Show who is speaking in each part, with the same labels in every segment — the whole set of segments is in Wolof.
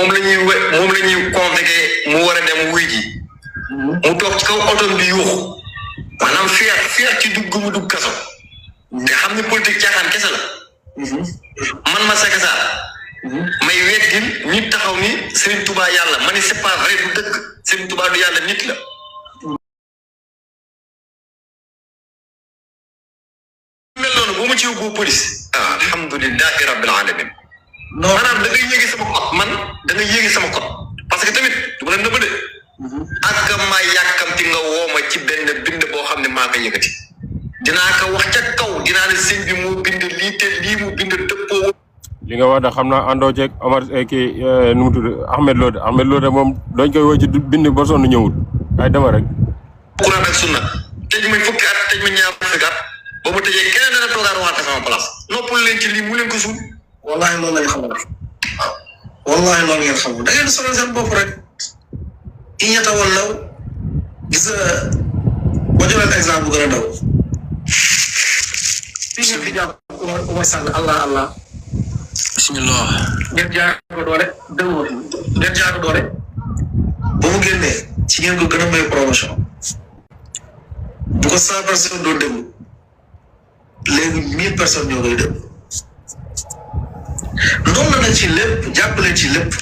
Speaker 1: moom la ñuy convoqué mu war a dem wuy ji mu toog ci kaw oto bi yuuxu maanaam fier ci dugg mu dugg kaso te xam ne politique caaxaan kese la man ma Seck Sarr may weddil nit taxaw ni Serigne Touba yàlla ma ni c'est pas vrai du dëgg Serigne Touba du yàlla nit la mel noonu bu ma ci yóbbu police alhamdulillahi rabbil alamin maanaam da ngay yéegi sama code man da ngay yéegi sama code parce que tamit du ma leen nëbb de ak ma yàkkamti nga woo ma ci benn bind boo xam ne maa ko yëkkati dinaa ko wax ca kaw dinaa ne sëñ bi moo bind lii te lii mu bind dëppoo
Speaker 2: li nga wax da xam naa àndoo ceeg Omar kii nu mu tudd Ahmed Lode moom dañ koy woo ci bind ba sonn ñëwul ay dama rek Quran ak sunna tëj ma fukki at tëj ma ñaar fukki at ba ma tëjee keneen dana toogaat waate sama place noppal leen ci lii mu leen ko suul
Speaker 3: wallahi loolu lañ xamul wallahi loolu ngeen xamul da ngeen di sonal seen bopp rek i ñetta wallaw gis ba jëlal exemple bu gën a daw fii ngeen fi jàpp Oumar Sall allah bismillah ngeen jaar ko doole dëgg ngeen jaar ko doole ba mu génnee ci ngeen ko gën a may promotion bu ko 100 personnes doon déglu léegi 1000 personnes ñoo koy déglu ndoom na ci lépp jàppale ci lépp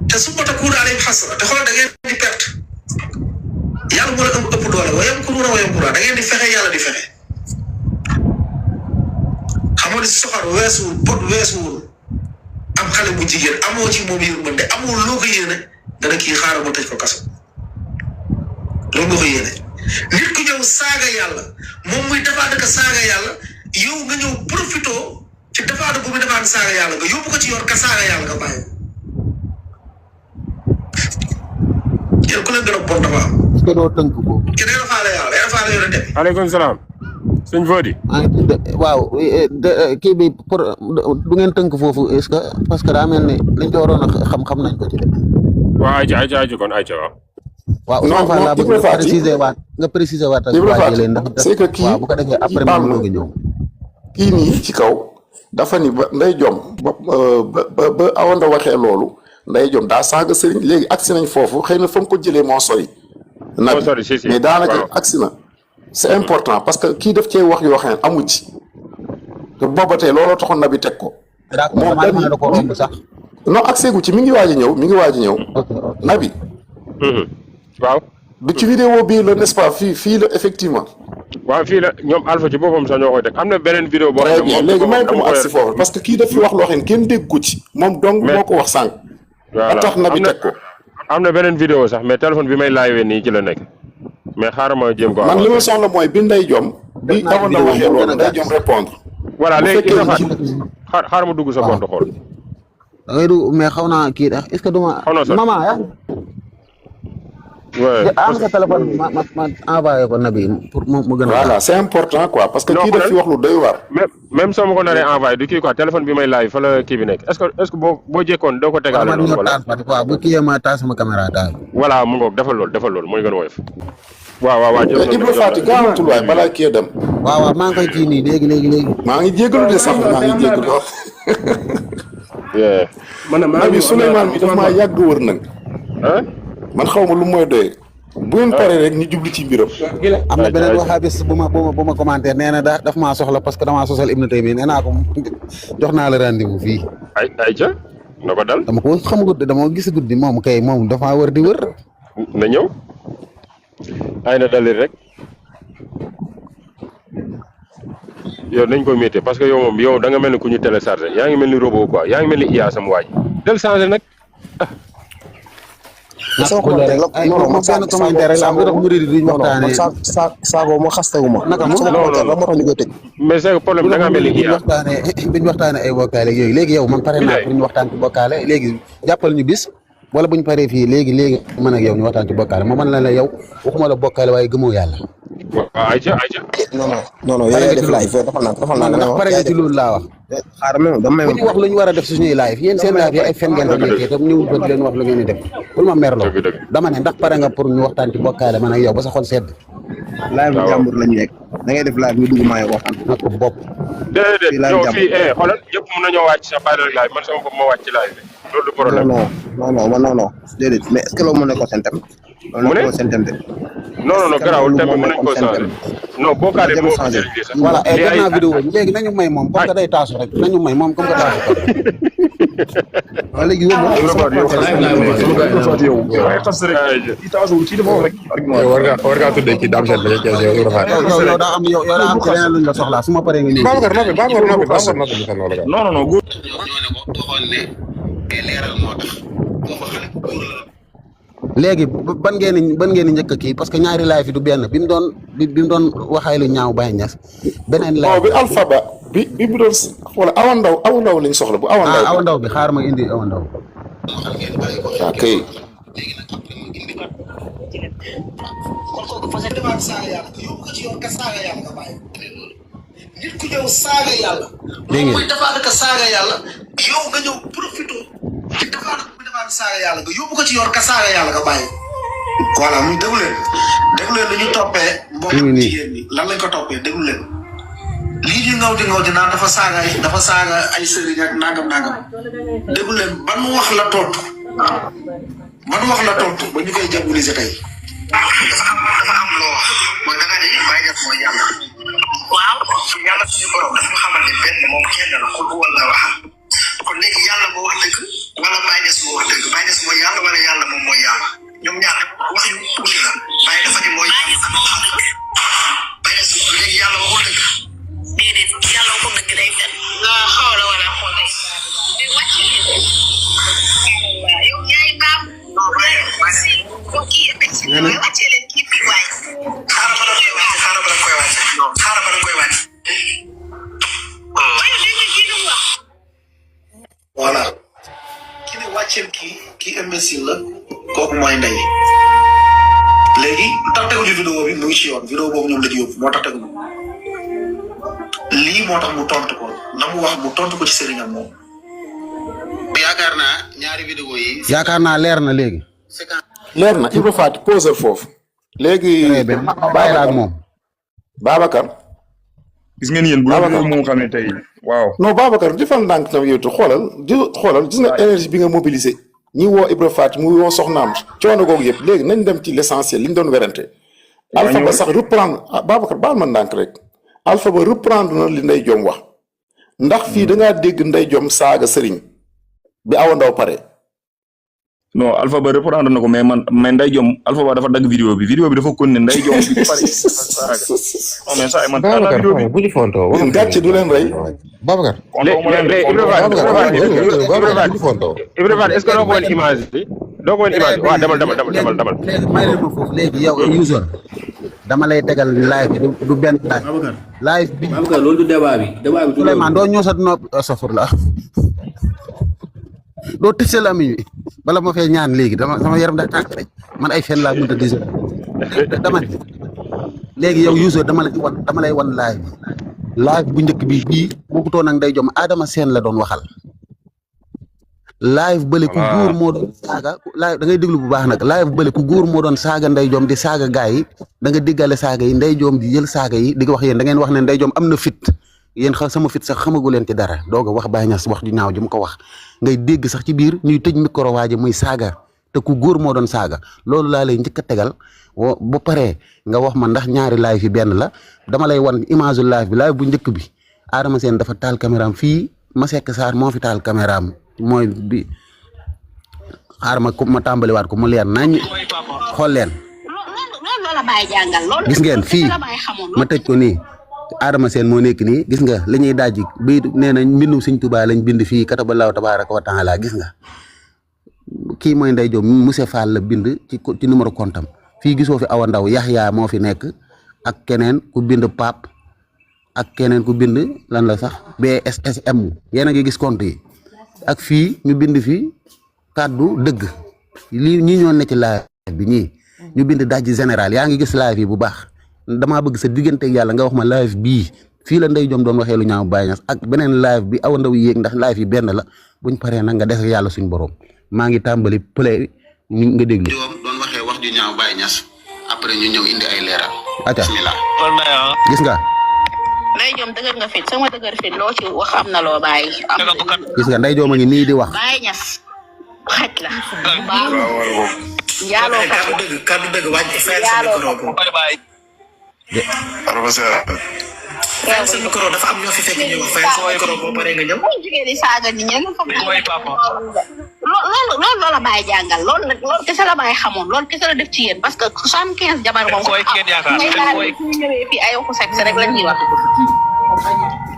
Speaker 3: te su ko takku daal di xasara te xoolal da ngeen di perte yàlla moo la ëpp doole wayam ku da ngeen di fexe yàlla di fexe xam nga ni soxar weesuwul pot weesuwul am xale bu jigéen amoo ci moom yërmande amoo loo ko yéene dana kii xaaral ma tëj ko kaso loolu nga ko yéene nit ku ñëw saaga yàlla moom muy defaat ka saaga yàlla yow nga ñëw profito ci defaat bu muy defaat saaga yàlla nga yóbbu ko ci yor ka saaga yàlla nga bàyyi yéen ku leen gën a bon dafa am.
Speaker 4: est-ce que doo tënk ko.
Speaker 3: ki day defaale yàlla day defaale yow dem.
Speaker 2: aleykum salaam. sëñ Fody.
Speaker 4: waaw kii bi pour du ngeen tënk foofu est-ce que parce que daa mel ni liñ ko waroon a xam nañ ko ci de.
Speaker 2: waaw ayca kon ayca waaw.
Speaker 4: waaw Ousmane Fall laa bëgg nga préciser waat ak waa jëlee ndax
Speaker 5: c'est que kii
Speaker 4: waaw bu ko defee après ma bëgg a ñëw.
Speaker 5: kii nii ci kaw dafa ni ba nday jom ba awanda waxee loolu nday jom daa saaga sëriñ léegi agsi nañ foofu xëy na fa mu ko jëlee moo sori.
Speaker 2: moo sori si
Speaker 5: mais daanaka agsi na. c'est important parce que kii daf cee wax yoo xam ne amu ci te booba tey looloo taxoon Nabi teg ko.
Speaker 4: moom da ko romb sax.
Speaker 5: non accès gu ci mi ngi waaj a ñëw Nabi.
Speaker 2: waaw.
Speaker 5: du ci vidéo bii la n'est-ce pas fii la effectivement.
Speaker 2: waaw fii la ñoom Alpha ci boppam sax ñoo koy teg am na beneen vidéo boo xam ne moom
Speaker 5: léegi may ko mu agsi foofu parce que kii daf fi wax loo xam ne kenn dégg ko ci moom donc moo ko wax sànq.
Speaker 2: voilà
Speaker 5: ba tax Nabi teg ko.
Speaker 2: am na beneen vidéo sax mais téléphone bi may laajwee nii ci la nekk mais xaaral ma jéem ko.
Speaker 5: man li ma soxla mooy bi Ndeye Diom. bi awoon na waxee loolu Ndeye Diom répondre.
Speaker 2: voilà léegi xaaral ma dugg sa compte xool.
Speaker 4: da ngay dugg mais xaw naa kii est-ce que duma.
Speaker 2: xaw na sax
Speaker 4: maman yaa. am sa téléphone ma envoyé ko Nabi pour mu gën a.
Speaker 5: voilà c'est important quoi parce que kii daf fi wax lu doy waar.
Speaker 2: même soo ma ko naree envoyé du kii quoi téléphone bi may laaj fa la kii bi nekk est-ce que boo jékkoon doo ko tegaale noonu wala.
Speaker 4: waaw bu kii ma taal sama caméra taal.
Speaker 2: voilà mu ngoog defal loolu mooy gën a woyof. waaw
Speaker 5: Ibra Fati gaawantul waay balaa kii dem.
Speaker 4: waaw maa ngi koy kii nii léegi.
Speaker 5: maa ngi jégalu de sax maa ngi jégalu wax. Nabi Souleymane bi dafa maa yàgg wër nag. man xaw ma lu mooy doyee. bu ngeen paree rek ñu jublu ci mbiram.
Speaker 4: am na beneen waxaabis bu ma commentaire nee na daf maa soxla parce que damaa sosal Ibn Taymiya nee naa ko jox naa la rendez-vous fii.
Speaker 2: ayca na ko dal.
Speaker 4: dama ko xamagut dama gis guddi moom kay moom dafa wër di wër.
Speaker 2: na ñëw. ay na dalir rek. yow nañ ko métti parce que yow da nga mel ni ku ñu téléchargé yaa ngi mel ni robot quoi yaa ngi mel ni IA sam waaj. del changé nag.
Speaker 4: sama commentaire la non benn commentaire rek la am nga tax murid duñ waxtaanee
Speaker 5: saago ma xastagu ma
Speaker 4: naka
Speaker 5: sama commentaire la moo tax ñu koy tëj
Speaker 2: mais c'est problème da ngaa mel ni IA
Speaker 4: duñ waxtaanee ay bokkaale yooyu léegi yow man pare naa pour ñu waxtaan ci bokkaale léegi jàppal ñu bis wala buñ paree fii léegi man ak yow ñu waxtaan ci bokkaale ma mën la yow waxuma la bokkaale waaye gëmoo yàlla.
Speaker 2: waaw ayca.
Speaker 5: non yooyu def live dafa naa
Speaker 4: ndax pare nga ci loolu laa wax.
Speaker 5: xaaral ma dama
Speaker 4: bu ñu wax lu ñu war a def suñuy live yéen seen live yi ay fen ngeen fa nekkee te ñëwul fa di leen wax lu ngeen di def bul ma merloo dama ne ndax pare nga pour ñu waxtaan ci bokkaale man ak yow ba sa xol sedd.
Speaker 5: live bu jàmbur lañu nekk da ngay def live ñu dugg maa yow waxtaan
Speaker 4: na ko bopp.
Speaker 2: déedéet yow fii xoolal ñëpp mën nañoo wàcc sa bàyyi rek live man sama bopp ma wàcc ci live bi. loolu du problème.
Speaker 6: non déedéet mais est-ce que loolu moo nekkoon seen thème.
Speaker 2: mu ne
Speaker 6: seen thème de.
Speaker 2: non garaawul thème bi mën nañ ko changer. non bokkaale moo ko jëriñoo sax.
Speaker 4: voilà et jot naa vidéo bi léegi nañu may moom comme que day taasu rek nañu may moom comme que taasu ko. waaw léegi yow moom.
Speaker 7: war ngaa tuddee kii Dame Sène dañuy kees yow
Speaker 4: daa am yow daa am ci leneen luñ la soxlaa su ma paree nga ñëw.
Speaker 7: Babacar noppi
Speaker 8: non góor
Speaker 3: ñoo ne ko doxoon ne leeral moo tax booba xale bu góor la.
Speaker 4: léegi ban ngeen di njëkk kii parce que ñaari live yi du benn bi mu doon waxee lu ñaaw Baye Niass beneen live
Speaker 5: non bi Alpha Ba bi mu doon wala Awa Ndaw lañ soxla bu Awa Ndaw
Speaker 4: bi xaar ma indi Awa Ndaw
Speaker 5: waaw kay
Speaker 3: léegi nag après mu indi kon kooku parce que demaat saaga yàlla ko yóbbu ko ci yoon ka saaga yàlla nga bàyyi nit ku ñëw saaga yàlla moom mooy defaat ka saaga yàlla yow nga ñëw profité ci defaat saaga yàlla nga yóbbu ko ci yoon ka saaga yàlla nga bàyyi voilà muy déglu leen lu ñu toppee mboolem jigéen ñi lan lañ ko toppee déglu leen lii di ngaw di naan dafa saaga ay sëriñ ak nangam déglu leen ban wax la tontu ba ñu koy diaboliser tey dafa am loo wax mooy da nga ne Baye Niass mooy yàlla waaw yàlla suñu borom dafa xamal ne benn moom kenn la xul wala waxal kon léegi yàlla moo wax dëgg wala Baye Niass moo wax dëgg Baye Niass mooy yàlla wala yàlla moom mooy yàlla ñoom ñaar wax yu tuuti la Baye dafa ni mooy yàlla Baye Niass léegi yàlla waxul dëgg déedéet yàlla waxul dëgg day fen nga xawla wala xoolay di wàcc yow yaay baam yow kii effectif mooy wàccee leen kii bi waay xaaral ba la koy wàcc voilà ki ne wàcceel kii imbécile la kooku mooy ndey léegi tax teguñu vidéo bi mu ngi ci yoon vidéo boobu ñoom la ci yóbbu moo tax teguñu lii moo tax mu tontu ko la mu wax mu tontu ko ci sëriñam moom yaakaar naa ñaari vidéo yi
Speaker 4: yaakaar naa leer na léegi
Speaker 5: leer na Ibra Faty posé foofu léegi
Speaker 4: bàyyi la ak moom
Speaker 5: Babacar
Speaker 8: gis ngeen yéen bu loolu moom xam ne tey waaw
Speaker 5: non Babacar defal ndànk tam yow te xoolal gis nga énergie bi nga mobilisé ñi woo Ibra Faty mu woo soxnaam coono googu yëpp léegi nañ dem ci l'essentiel li ñu doon werante Alpha Ba sax reprendre Babacar baal ma ndànk rek Alpha Ba reprendre na li Ndeye Diom wax ndax fii dangaa dégg Ndeye Diom saaga sëriñ bi Awa Ndaw pare
Speaker 8: non Alpha Ba reprendre na ko mais Ndeye Diom Alpha Ba dafa dagg vidéo bi dafa continuer Ndeye Diom bi pare non mais ça man
Speaker 7: Babacar bu ñu fontoo
Speaker 5: yéen gàcce du leen rey
Speaker 7: Babacar
Speaker 2: Ibra Faty est-ce que doo ko wan image bi waaw demal
Speaker 4: léegi may leen ma foofu léegi yow user dama lay tegal live bi du benn live bi
Speaker 9: Babacar loolu du débat bi
Speaker 4: Souleymane doo ñëw sa nopp safur la doo tëj sa lamiñ wi bala ma fee ñaan léegi sama yaram da tànk rek man ay fen laa mënta dis dama léegi yow user dama lay wan live bu njëkk bi bii bokkutoon ak Ndeye Diom Adama Sène la doon waxal live bële ku góor moo doon saaga live da ngay déglu bu baax nag live bële ku góor moo doon saaga Ndeye Diom di saaga gaay yi da nga diggale saaga yi Ndeye Diom di jël saaga yi di ko wax yéen da ngeen wax ne Ndeye Diom am na fit yéen sama fit sax xamagu leen ci dara doog a wax Baye Niass wax ju ñaaw ji mu ko wax ngay dégg sax ci biir ñuy tëj micro waaji muy saaga te ku góor moo doon saaga loolu laa lay njëkk a tegal ba pare nga wax ma ndax ñaari live yi benn la dama lay wan image live bi live bu njëkk bi Adama Sène dafa taal caméraam fii Masek Sarr moo fi taal caméraam mooy bi xaar ma tàmbaliwaat ko mu leer nañ xool leen gis ngeen fii ma tëj ko nii Adama Sène moo nekk nii gis nga li ñuy dajji bii nee nañ mbindum Sëñ Tuubaa lañ bind fii kataballaahu tabaaraka wa taala gis nga kii mooy Ndeye Diom monsieur Fall la bind ci numéro comptam fii gisoo fi Awa Ndaw Yaxya moo fi nekk ak keneen ku bind Pape ak keneen ku bind lan la sax BSSM yéen a ngi gis compte yi ak fii ñu bind fii kàddu dëgg lii ñii ñoo ne ci live bi ñii ñu bind dajji général yaa ngi gis live yi bu baax damaa bëgg sa diggante ak yàlla nga wax ma live bii fii la Ndeye Diom doon waxee lu ñaaw Baye Niass ak beneen live bi Awa Ndaw yéeg ndax live yi benn la buñ paree nag nga des ak yàlla suñ borom maa ngi tàmbali play nga déglu.
Speaker 3: doon waxee wax ju ñaaw Baye Niass après ñu ñëw indi ay leeral.
Speaker 4: acca
Speaker 3: bismillah.
Speaker 4: gis nga.
Speaker 10: Ndeye Diom dëgër nga fit sama dëgër fit loo ci wax am na loo bàyyi.
Speaker 4: gis nga Ndeye Diom a ngi nii di wax.
Speaker 10: Baye Niass xaj la baax njaaloo
Speaker 3: kaddu dëgg wàcc fayal sa micro boobu fayal sa micro dafa am ñoo fi fekk ñu wax fayal sa micro boobu pare nga ñëw
Speaker 10: jigéen di saaga nit ñi loolu la bàyyi jàngal loolu kese la bàyyi xamoon loolu kese la def ci yéen parce que 75 jabar moom ñu ñëwee fii ay waxu sexe rek la ñuy wax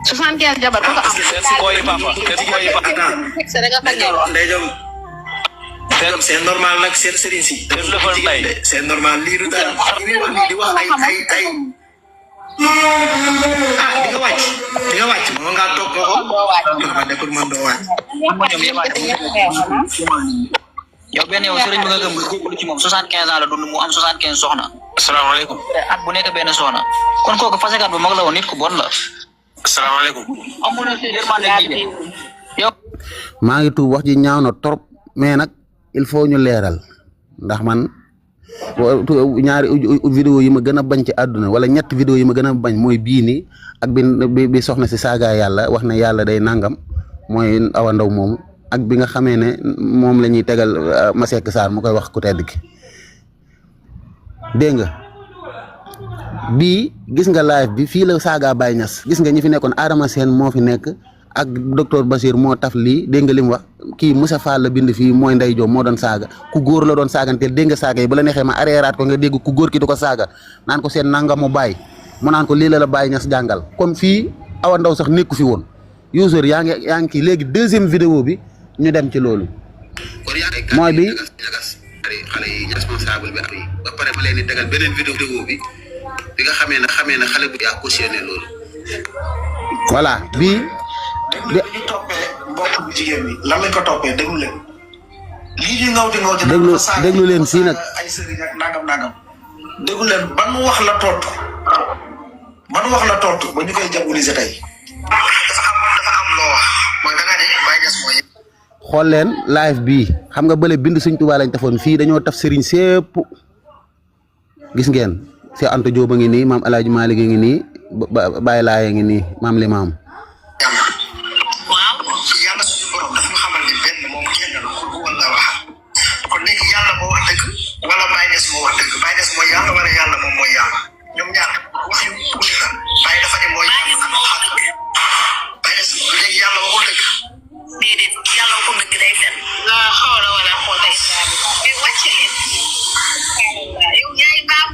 Speaker 10: 75 jabar ko am sexe rek nga
Speaker 3: c'est normal nag seen sëriñ si c'est normal lii du dara di wax ay di nga wàcc moo nga toog ko ma ne pour man doo wàcc
Speaker 9: yow benn yow sëriñ bi nga gëm góorgóorlu ci moom 75 ans la dund mu am 75 soxna asalaamaaleykum at bu nekk benn soxna kon kooku fasekat bu mag la woon nit ku bon la asalaamaaleykum amoon na si yow
Speaker 4: maa ngi tuub wax ji ñaaw na trop mais nag il faut ñu leeral ndax man ñaari vidéo yi ma gën a bañ ci àdduna wala ñetti vidéo yi ma gën a bañ mooy bii nii ak bi soxna si saaga yàlla wax ne yàlla day nangam mooy Awa Ndaw moomu ak bi nga xamee ne moom la ñuy tegal Masseck Sarr mu koy wax ku tedd ki dégg nga bii gis nga live bi fii la saaga Baye Niass gis nga ñi fi nekkoon Adama Sène moo fi nekk ak docteur Bachir moo taf lii dégg nga li mu wax kii Moussa Fall la bind fii mooy Ndey Joom moo doon saaga ku góor la doon saaganteel dégg nga saaga yi bu la neexee ma arreeraat ko nga dégg ku góor ki di ko saaga naan ko seen nangamu baay mu naan ko lii la Baye Niass jàngal kon fii Awa Ndaw sax nekku fi woon user yaa ngi kii léegi deuxième vidéo bi ñu dem ci loolu mooy bi xale yi responsable bi ak yi ba pare ma leen di tegal beneen vidéo bi nga xamee ne xale bu yaa cautionné loolu voilà bii
Speaker 3: ñu toppee mbokk bu jigéen bi lan lañ ko toppee déglu leen lii di ngaw
Speaker 4: déglu leen fii nag
Speaker 3: ay sëriñ ak nangam déglu leen ban wax la tontu ba ñu koy diaboliser tey dafa am loo wax mooy da nga ne Baye Niass mooy
Speaker 4: xool leen live bii xam nga bële bind Sëñ Tuubaa lañ tafoon fii dañoo taf sëriñ sépp gis ngeen si Anta Diop a ngi nii maam El Hadj Malick a ngi nii Baye Laye a ngi nii maam Limaam
Speaker 3: yàlla suñu borom dafa xamal ni benn moom kenn la ko wala wax kon léegi yàlla moo wax dëgg wala Baye Niass moo wax dëgg Baye Niass mooy yàlla wala yàlla moom mooy yàlla ñoom ñaar wax yu tuuti la Baye dafa ne mooy yàlla ak xaar Baye Niass léegi yàlla waxul dëgg
Speaker 10: déedéet yàlla waxul dëgg day fen nga xoola wala xool day mais wàcce leen yow yaay baaw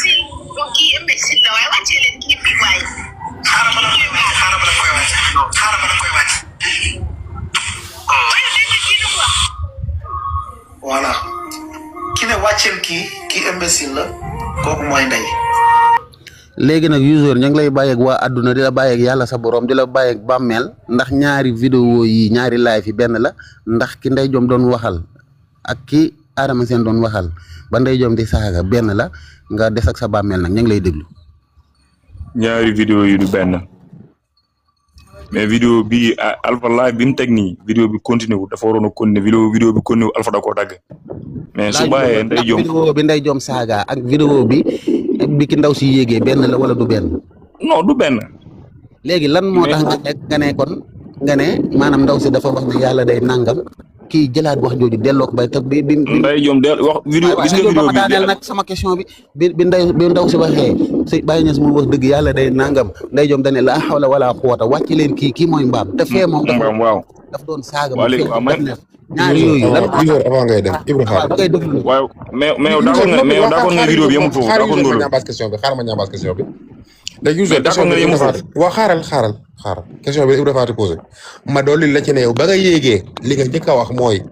Speaker 10: si donc kii imbécile la waaye wàcce leen kii bi waay
Speaker 3: xaaral ma la koy wàcc voilà ki ne wàcceel kii imbécile la kooku mooy ndey
Speaker 4: léegi nag user ñu ngi lay bàyyeeg waa àdduna di la bàyyeeg yàlla sa borom di la bàyyeeg bàmmeel ndax ñaari vidéo yi ñaari live yi benn la ndax ki Ndey Joom doon waxal ak ki Adama Sène doon waxal ba Ndey Joom di saaga benn la nga des ak sa bàmmeel nag ñu ngi lay déglu
Speaker 8: ñaari vidéo yi du benn mais vidéo bi Alpha live bi mu teg nii vidéo bi continué wu dafa waroon a continué vidéo bi continué wu Alpha da koo dagg mais su bàyyee Ndey Joom
Speaker 4: vidéo bi Ndey Joom saaga ak vidéo bi ki ndaw si yéegee benn la wala du benn
Speaker 8: non du benn
Speaker 4: léegi lan moo tax nga ne kon nga ne maanaam ndaw si dafa wax ne yàlla day nangam kii jëlaat wax jooju delloo ko bay te bi
Speaker 8: Ndey Joom wax vidéo gis nga vidéo bi
Speaker 4: daaneel nag sama question bi ndaw si waxee si Baye Niass mu wax dëgg yàlla day nangam Ndey Joom dane la hawla wala quwwata wàcc leen kii mooy mbaam te fee moom daf doon saaga ñaari yooyu lan
Speaker 7: avant ngay dem Ibra Fall
Speaker 4: da ngay déglu
Speaker 8: waaw mais d'accord nga vidéo bi yemul foofu d'accord nga
Speaker 7: ñambaas question bi xaaral ma ñambaas question bi léegi user question bi yemul foofu waaw xaaral question bi Ibra Fall posé ma dolli la ci ne yow ba nga yéegee li nga njëkk a wax mooy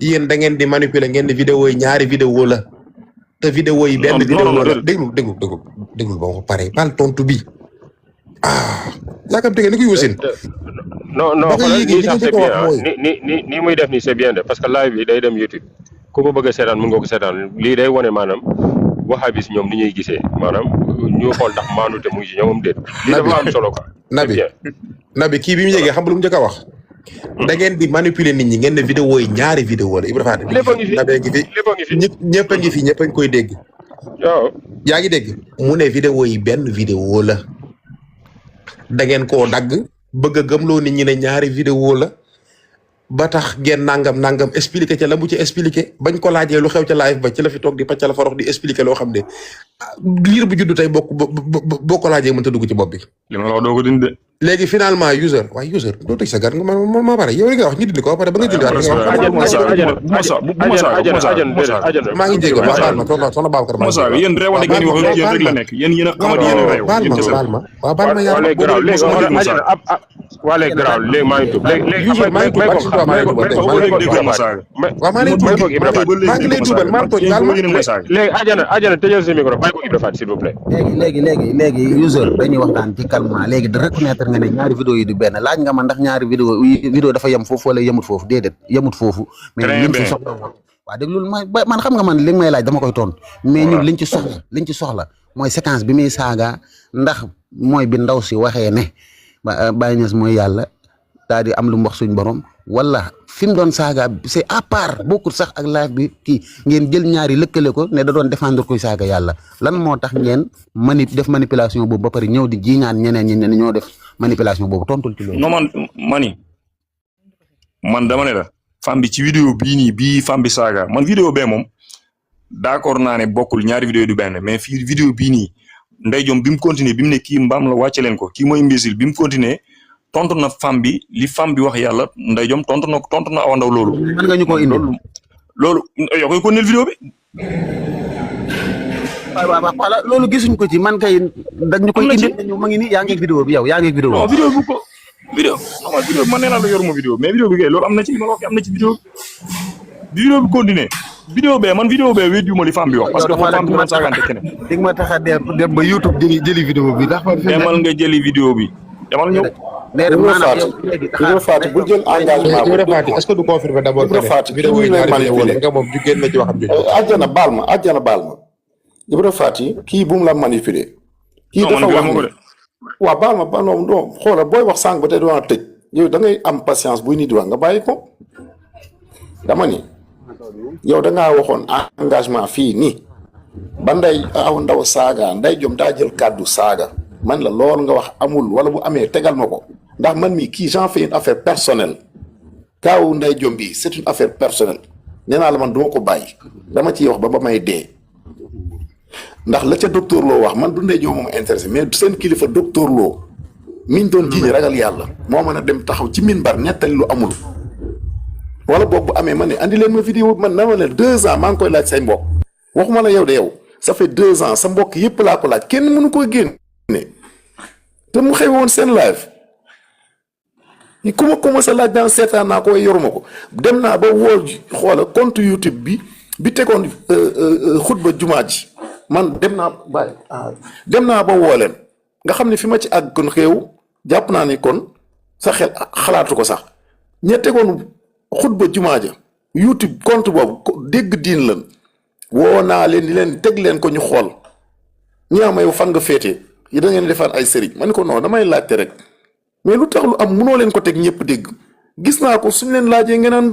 Speaker 7: yéen da ngeen di manipuler ngeen di vidéo yi ñaari vidéo la te vidéo yi benn vidéo la déglu ba ko pare bal tontu bi yaakaar ni kuy wasin
Speaker 2: non xoolal nii sax c'est bien nii muy def nii c'est bien de parce que live bi day dem YouTube ku ko bëgg a seetaan mën nga ko seetaan lii day wane maanaam wahabis ñoom ni ñuy gisee maanaam ñu xool ndax maanute mu ngi ci ñoomam déet. lii dafa am solo quoi.
Speaker 7: Nabi kii bi mu yéegee xam nga lu mu njëkk a wax. da ngeen di manipuler nit ñi ngeen ne vidéo yi ñaari vidéo la Ibra Fall.
Speaker 2: lépp a ngi fi
Speaker 7: ñëpp a ngi fi ñëpp a ngi koy dégg.
Speaker 2: waaw
Speaker 7: yaa ngi dégg mu ne vidéo yi benn vidéo la da ngeen koo dagg bëgg a gëmloo nit ñi ne ñaari vidéo la ba tax ngeen nangam expliqué ca la mu ci expliqué bañ ko laajee lu xew ca live ba ci la fi toog di pàccal forox di expliqué loo xam ne liir bu juddu tey boo ko laajee mënta dugg ci bopp bi.
Speaker 8: li ma la wax doo ko dindi.
Speaker 7: léegi finalement user doo tëj sa gar nga ma pare yow li nga wax ñu dindi ko ba pare ba nga dindi maa ngi jéego baal ma soxna Babacar
Speaker 8: Moussa yéen réewante ngeen wax yéen rek la nekk yéen a xamadi yéen a réew
Speaker 7: baal ma yàlla
Speaker 2: waa léegi garaaw léegi maa ngi tudd léegi
Speaker 7: maa ngi lay tuubal maa tooñ baal ma
Speaker 2: léegi ajana tëjal sa micro bàyyi ko Ibra Faty s'il vous plaît.
Speaker 4: léegi user dañuy waxtaan ci calmement léegi de reconnaître nga ne ñaari vidéo yi du benn laaj nga ma ndax ñaari vidéo dafa yem foofu wala yemut foofu déedéet yemut foofu. mais liñ ci soxla woon waaw déglul man xam nga man li nga may laaj dama koy tontu mais ñun liñ ci soxla mooy séquence bi muy saaga ndax mooy bi ndaw si waxee ne Baye Niass mooy yàlla daal di am lu mu wax suñ borom wala fi mu doon saaga c'est à part bokkul sax ak live bi kii ngeen jël ñaari lëkkale ko ne da doon défendre koy saaga yàlla lan moo tax ngeen def manipulation boobu ba pare ñëw di jiñaan ñeneen ñi ne ñoo def manipulation boobu tontul ci loolu.
Speaker 8: non man dama ne la femme bi ci vidéo bii nii bii femme bi saaga man vidéo bee moom d'accord naa ne bokkul ñaari vidéo du benn mais fii vidéo bii nii Ndeye Diom bi mu continuer bi mu ne kii mbaam la wàcce leen ko kii mooy imbécile bi mu continuer tontu na femme bi li femme bi wax yàlla Ndeye Diom tontu na Awa Ndaw loolu.
Speaker 4: mën nga ñu ko indi
Speaker 8: loolu yow koy continuer vidéo bi.
Speaker 4: waaw voilà loolu gisuñ ko ci man kay dag ñu koy indi ma ngi nii yaa ngi vidéo bi yow yaa ngi vidéo bi.
Speaker 8: non vidéo bu ko vidéo man nee naa la yoruma vidéo mais vidéo bi kay loolu am na ci ma la wax am na ci vidéo bi continuer vidéo bee man vidéo bee wéet yu ma li femme bi wax parce que foofu femme bi man saagante keneen.
Speaker 4: dig ma tax a dem ba YouTube jëli vidéo bi ndax.
Speaker 8: demal nga jëli vidéo bi demal ñëw.
Speaker 5: Ibra Faty bu jël engagement
Speaker 7: Ibra Faty est-ce que du confirmer d'abord
Speaker 5: Ibra Faty
Speaker 7: vidéo yi ñaari vidéo nga moom ju génn na ci waxam bi
Speaker 5: àjjana baal ma Ibra Faty kii bu mu la manipuler kii dafa wax ne waaw baal ma ba noonu non xoolal booy wax sànq ba tey doon tëj yow da ngay am patience buy nit di wax nga bàyyi ko dama ni yow da ngaa waxoon engagement fii nii ba Awa Ndaw saaga Ndeye Diom daa jël kàddu saaga man la loolu nga wax amul wala bu amee tegal ma ko ndax man mi kii j'en fais une affaire personnelle kaawu Ndeye Diom bi c'est une affaire personnelle nee naa la man duma ko bàyyi dama ciy wax ba may dee ndax la ca docteur Lo wax man du Ndeye Diom moom intéressé mais seen kilifa docteur Lo miñ doon jiiñ ragal yàlla moo mën a dem taxaw ci minbar nettali lu amul wala boobu bu amee man ne andi leen ma vidéo man na ma ne 2 ans maa ngi koy laaj say mbokk waxuma la yow de yow ça fait 2 ans sa mbokk yëpp laa ko laaj kenn mënu koo génne te mu xew woon seen live ku ma commencé laaj daan seetaan naa ko yoruma ko dem naa ba woo xoola compte YouTube bi tegoon xutba jumaa ji man dem naa ba woo leen nga xam ne fi ma ci àgg kon xew jàpp naa ni kon sa xel xalaatu ko sax ña tegoon xutba jumaa ja YouTube compte boobu dégg diin lan woo naa leen di leen teg leen ko ñu xool ñaa may fan nga féetee yi da ngeen defar ay sëriñ ma ne ko non damay laajte rek mais lu tax lu am munoo leen ko teg ñëpp dégg gis naa ko suñ leen laajee ngeen naan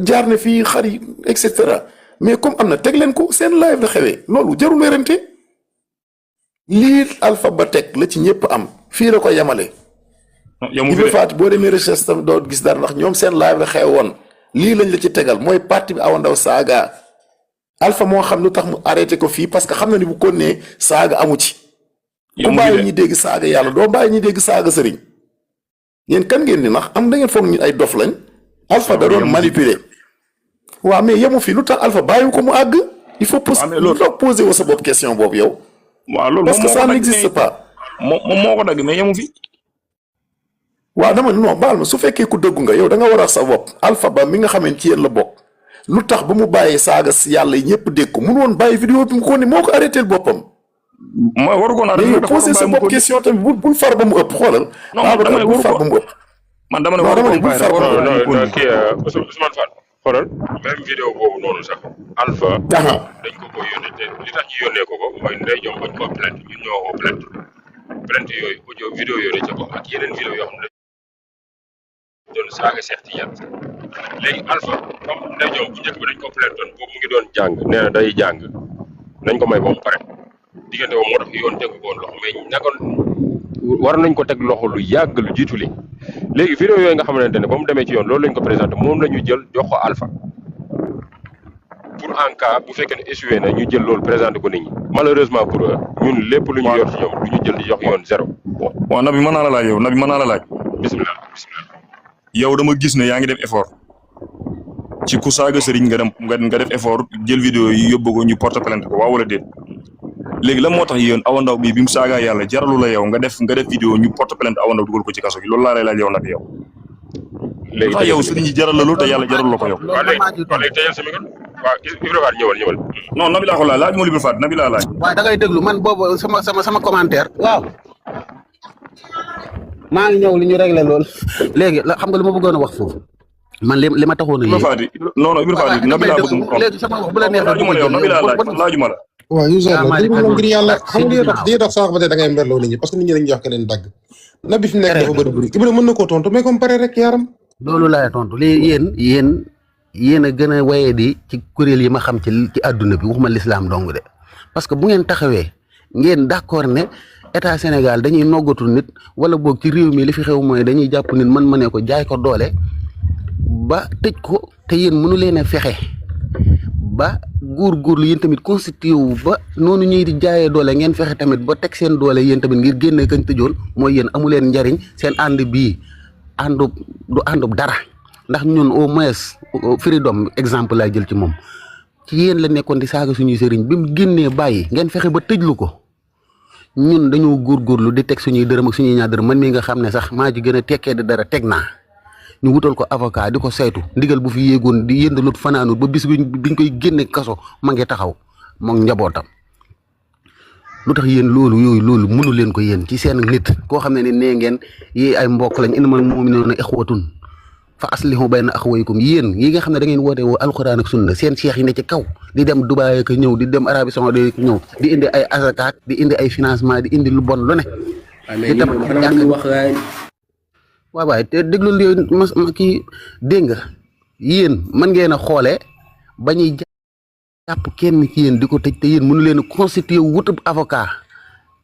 Speaker 5: jaar ne fii xar yi et cetera mais comme am na teg leen ko seen live la xewee loolu jarul werante lii Alpha Ba teg la ci ñëpp am fii la ko yemale. Ibra Faty boo demee recherche tam doo gis dara ndax ñoom seen live la xew woon lii lañ la ci tegal mooy parti bi Awa Ndaw saaga Alpha moo xam lu tax mu arrêté ko fii parce que xam na ni bu ko nee saaga amu ci. ku bàyyi ñi dégg saaga yàlla doo bàyyi ñi dégg saaga sëriñ yéen kan ngeen di nax am da ngeen foog ñu ay dof lañ. Alpha da doon manipuler. waaw mais yemu fi lu tax Alpha bàyyi ko mu àgg. il faut poser wu sa bopp question boobu yow.
Speaker 8: waaw loolu
Speaker 5: parce que ça n'existe pas.
Speaker 8: moom moo ko dagg mais yemu fi.
Speaker 5: waaw dama non baal ma su fekkee ku dëggu nga yow da nga war a sa bopp Alpha Ba mi nga xamante ci yéen la bokk lu tax ba mu bàyyee saaga yàlla yi ñëpp dégg ko mun woon bàyyi vidéo bi mu ko ne moo ko arrêté boppam.
Speaker 8: ma waru ko naa
Speaker 5: mais yow poser sa bopp question tamit bul far ba mu ëpp xoolal.
Speaker 8: non man
Speaker 5: bul far ba mu ëpp.
Speaker 8: man dama ne waru ko
Speaker 2: bul far ba mu ëpp. kii Ousmane Fall xoolal même vidéo boobu noonu sax Alpha. dañ ko yónnee te li tax ñu yónnee ko mooy Ndeye Diom bañ ko plainte ñun ñoo ko plainte yooyu audio vidéo yooyu dañ ca bokk ak yeneen vidéo yoo xam ne doon saaga Cheikh Tidiane léegi Alpha comme Ndeye Diom bu njëkk bi dañ ko plainte doon boobu mu ngi doon jàng nee na day jàng nañ ko may ba mu pare diggante boobu moo tax yoon tegu ko woon loxo mais naka war nañ ko teg loxo lu yàgg lu jiitu li léegi vidéo yooyu nga xamante ne ba mu demee ci yoon loolu lañ ko présenté moom la ñu jël jox ko Alpha pour en cas bu fekkee ne échoué na ñu jël loolu présenté ko nit ñi malheureusement pour eux ñun lépp lu ñu yor ci ñoom du ñu jël di jox yoon zéro.
Speaker 8: waaw Nabi mën naa la laaj yow Nabi mën naa la laaj.
Speaker 2: bisimilah.
Speaker 8: yow dama gis ne yaa ngi def effort ci ku saaga sëriñ nga def effort jël vidéo yi yóbbu ko ñu porte plainte ko waaw wala déet léegi lan moo tax yéen Awa Ndao bi mu saagaa yàlla jaralu la yow nga def vidéo ñu porte plainte Awa Ndao dugal ko ci kaso gi loolu laa lay laaj yow Nabi yow. léegi tax yow sëriñ yi jaral la loolu te yàlla jaral la ko yow.
Speaker 2: waaw léegi teyal sa micro waaw Ibra Faat ñëwal.
Speaker 8: non Nabi laa ko laaj laaj moo Ibra Faat Nabi laa laaj.
Speaker 4: waaw da ngay déglu man boobu sama commentaire. waaw maa ngi ñëw li ñu réglé lool léegi la xam nga lu ma bëggoon a wax foofu man li ma taxoon a
Speaker 8: Ibra Faat non Ibra Faat Nabi laa bëgg mu
Speaker 4: léegi sama wax bu la neexee
Speaker 8: laajuma la yow Nabi laa laaj laajuma la.
Speaker 7: waaw user la déglu moom ngir yàlla xam nga di tax sax ba tey da ngay mberloo nit ñi parce que nit ñi dañuy jox keneen dagg Nabi fi nekk dafa bëri bëri Ibra mën na koo tontu mais comme pare rek yaaram
Speaker 4: loolu laay tontu lii yéen a gën a waye di ci kuréel yi ma xam ci àdduna bi waxuma l'islam dong de parce que bu ngeen taxawee ngeen d'accord ne état Sénégal dañuy noggatul nit wala boog ci réew mi li fi xew mooy dañuy jàpp nit man ma ne ko jaay ko doole ba tëj ko te yéen mënu leen a fexe ba góorgóorlu yéen tamit constitué wu ba noonu ñuy di jaayee doole ngeen fexe tamit ba teg seen doole yéen tamit ngir génne kañ tëjoon mooy yéen amu leen njariñ seen ànd bii du àndub dara ndax ñun au moins Freedom exemple laa jël ci moom ci yéen la nekkoon di saaga suñuy sëriñ bi mu génnee bàyyi ngeen fexe ba tëjlu ko ñun dañoo góorgóorlu di teg suñuy dërëm ak suñuy ñaar dërëm man mii nga xam ne sax maa ci gën a tekkee di dara teg naa ñu wutal ko avocat di ko saytu ndigal bu fi yéegoon di yëndalut fanaanut ba bis biñ koy génne kaso ma ngi taxaw moom njabootam lu tax yéen loolu mënu leen ko yéen ci seen nit koo xam ne ne nee ngeen yi ay mbokk lañ innamal mu'minuuna ixwatun fa aslihu bayna axawaykum yéen yi nga xam ne da ngeen woote woo alxuraan ak sunna seen cheikh yi ne ci kaw di dem Dubaay ak ñëw di dem Arabie Saoudite ñëw di indi ay azakaat di indi ay financement di indi lu bon lu ne. di tam waaw waay te déglu yooyu ma kii dégg nga yéen mën ngeen a xoolee ba ñuy jàpp kenn ci yéen di ko tëj te yéen mënu leen a constitué wutub avocat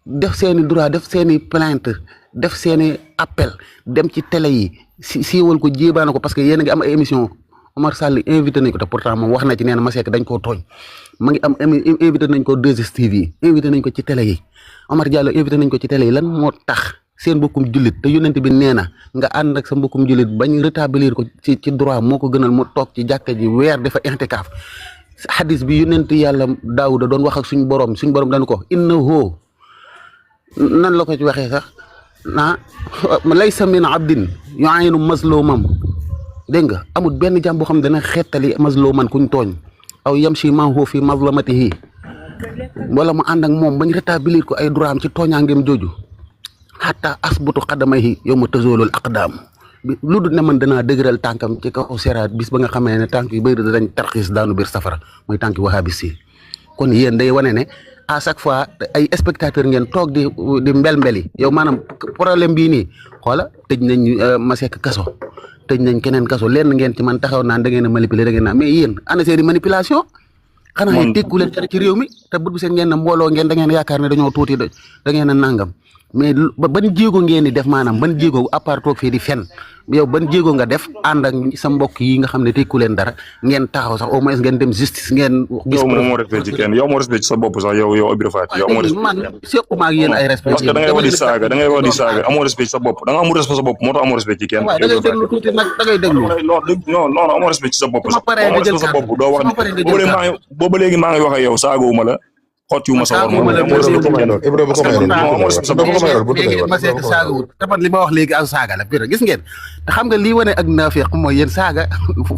Speaker 4: def seeni droit def seeni plainte def seeni appel dem ci télé yi siiwal ko jéebaana ko parce que yéen a ngi am ay émission Omar Sall invité nañ ko te pourtant moom wax na ci nee na Masseck dañ koo tooñ ma ngi am invité nañ ko 2STV invité nañ ko ci télé yi Omar Diallo invité nañ ko ci télé yi lan moo tax seen mbokkum jullit te yonent bi nee na nga ànd ak sa mbokkum jullit bañ rétablir ko ci droit moo ko gënal mu toog ci jàkka ji weer dafa intikaaf hadis bi yonent yàlla Daawuda doon wax ak suñ borom dañ ko innahu nan la ko ci waxee sax laysa min abdin yu'aynu mazlumam dégg nga amul benn jàmm boo xam ne dana xettali mazluman kuñ tooñ aw yamshi maahu fi mazlamatihi wala mu ànd ak moom bañ rétablir ko ay droit am ci tooñaangeem jooju hatta asbutu qadamayhi yawma tazulul aqdam lu dul ne man danaa dëgëral tànkam ci kaw seraat bis ba nga xamee ne tànk yu bëri dañ tarxiis daanu biir safara mooy tànk wahabis yi kon yéen day wane ne à chaque fois ay spectateur ngeen toog di mbel-mbeli yow maanaam problème bii nii xoola tëj nañ Masseck kaso tëj nañ keneen kaso lenn ngeen ci man taxaw naan da ngeen a manipuler da ngeen naan mais yéen ana seeni manipulation xanaa ay tekku leen ci réew mi te bët bu seen ngeen ne mbooloo ngeen da ngeen yaakaar ne dañoo tuuti da ngeen a nangam mais ban jéego ngeen di def maanaam ban jéego à part toog fii di fen yow ban jéego nga def ànd ak sa mbokk yi nga xam ne tekku leen dara ngeen taxaw sax au moins ngeen dem justice ngeen.
Speaker 8: yow moo respect ci kenn yow moo respect ci sa bopp sax yow Ibra Faty yow moo respect
Speaker 4: man sequma ak yéen ay respect
Speaker 8: parce que da ngay wax di saaga amoo respect ci sa bopp da nga amul respect sa bopp moo tax amoo respect ci kenn.
Speaker 4: waaw da ngay déglu tuuti nag da ngay déglu.
Speaker 8: non amoo respect ci sa bopp sax amoo respect sa bopp doo wax booba léegi maa ngi wax ak yow saagawuma la xottiwuma sa war moom
Speaker 7: Ibra bu ko may
Speaker 4: Masseck saagawut te man li ma wax léegi ak saaga la pire gis ngeen te xam nga lii wane ak naafeq mooy yéen saaga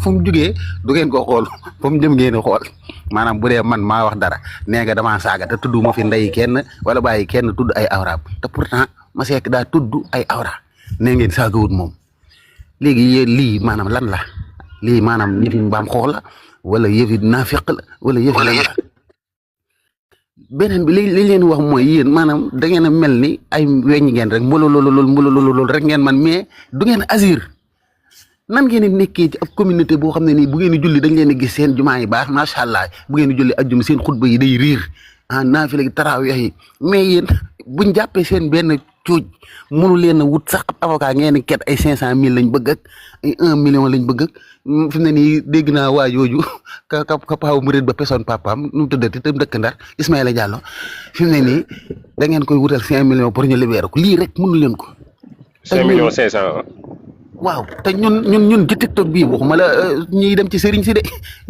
Speaker 4: fu mu jugee du ngeen ko xool fu mu jëm ngeen xool maanaam bu dee man maa wax dara nee nga damaa saaga te tudd ma fi ndey kenn wala bàyyi kenn tudd ay awraam te pourtant Masseck daa tudd ay awra nee ngeen saagawut moom léegi yéen lii maanaam lan la lii maanaam yëfi mbaam xool la wala yëfi naafeq la wala yëfi lan la beneen bi li leen wax mooy yéen maanaam da ngeen a mel ni ay weñ ngeen rek mbolololol rek ngeen man mais du ngeen asir nan ngeen di nekkee ci ab communauté boo xam ne nii bu ngeen di julli dañ leen di gis seen jumaa yi baax macha allah bu ngeen di julli ajjuma seen xutba yi day riir naafila gi tarawih yi mais yéen buñ jàppee seen benn cuuj mënu leen a wut sax ab avocat ngeen ni ket ay 500.000 lañ bëgg ak ay 1 million lañ bëgg ak fi mu ne nii dégg naa waa jooju ka paaw murid ba pesoon papaam nu mu tuddati te dëkk Ndar Ismaïla Diallo fi mu ne nii da ngeen koy wutal 5 millions pour ñu libérer ko lii rek mënu leen ko.
Speaker 2: 5 millions 500.
Speaker 4: waaw te ñun ci TikTok bii waxuma la ñiy dem ci sëriñ si de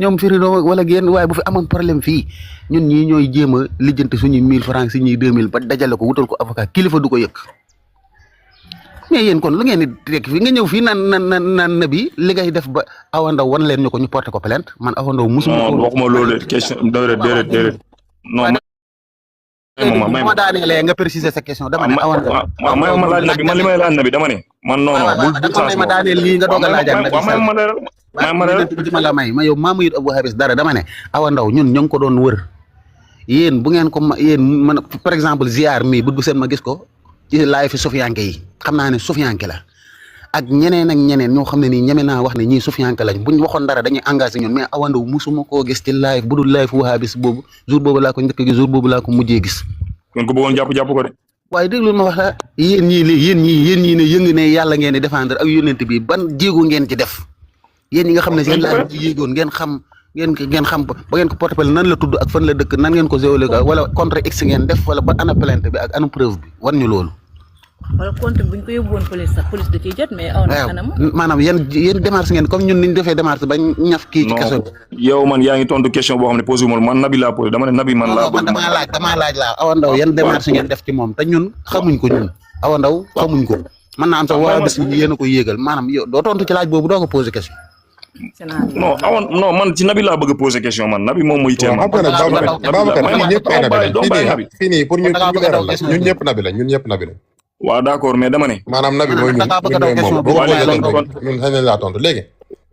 Speaker 4: ñoom Firino wala génn waaye bu fi amoon problème fii ñun ñii ñooy jéem a lijjanti suñuy 1000 francs si ñuy 2000 ba dajale ko wutal ko avocat kilifa du ko yëg mais yéen kon lu ngeen di teg fii nga ñëw fii naan na bi li ngay def ba Awa Ndao wan leen ñu ko ñu porté ko plainte man Awa Ndao musuma
Speaker 8: non waxuma loolu question déedéet non
Speaker 4: ma daanelee nga préciser sa question dama ne Awa Ndao
Speaker 8: ma laaj na bi man li may laaj na bi dama ne man non bul
Speaker 4: ma daaneel lii nga doog a laajal ma la may ma yow Mamadou Abou Habis dara dama ne Awa Ndao ñun ñu ngi ko doon wër yéen bu ngeen ko yéen man par exemple ziar mi bu seen ma gis ko ci live fi Sofianke yi xam naa ne Sofianke la ak ñeneen ñoo xam ne nii ñeme naa wax ne ñii Sofianke lañ buñ waxoon dara dañuy engagé ñun mais Awa Ndao musuma koo gis ci live bu dul live Wahabis boobu jour boobu laa ko njëkk a gis jour boobu laa ko mujjee gis.
Speaker 8: kon ko bëggoon jàpp ko de.
Speaker 4: waaye déglu ma wax la yéen ñii ne yëngu ne yàlla ngeen di défendre ak yónnent bi ban jéego ngeen ci def yéen ñi nga xam ne seen live ci yéegoon ngeen xam ba ngeen ko porté nan la tudd ak fan la dëkk nan ngeen ko géolé wala contre x ngeen def wala ba ana plainte bi ak ana preuve bi wan ñu loolu.
Speaker 11: wala contre buñ ko yóbbuwoon police sax police da ciy jot mais aw na anam
Speaker 4: maanaam yéen démarche ngeen comme ñun niñ defee démarche ba ñaf kii ci kaso bi.
Speaker 8: yow man yaa ngi tontu question boo xam ne posé wu man Nabi laa posé dama ne Nabi man laa bëgg
Speaker 4: damaa laaj laa Awa Ndao yan démarche ngeen def ci moom te ñun xamuñ ko ñun Awa Ndao xamuñ ko mën naa am sax waa bis yéen a ko yéegal maanaam yow doo tontu ci laaj boobu doo ko posé question.
Speaker 8: non man ci Nabi laa bëgg a posé question man Nabi moom mooy téema
Speaker 7: fii nii pour ñu leeral la ñun ñëpp Nabi la ñun ñëpp Nabi la.
Speaker 8: waaw d'accord mais dama ne.
Speaker 7: maanaam Nabi mooy ñun moom boo ko posé ñun xëy na laa tontu léegi.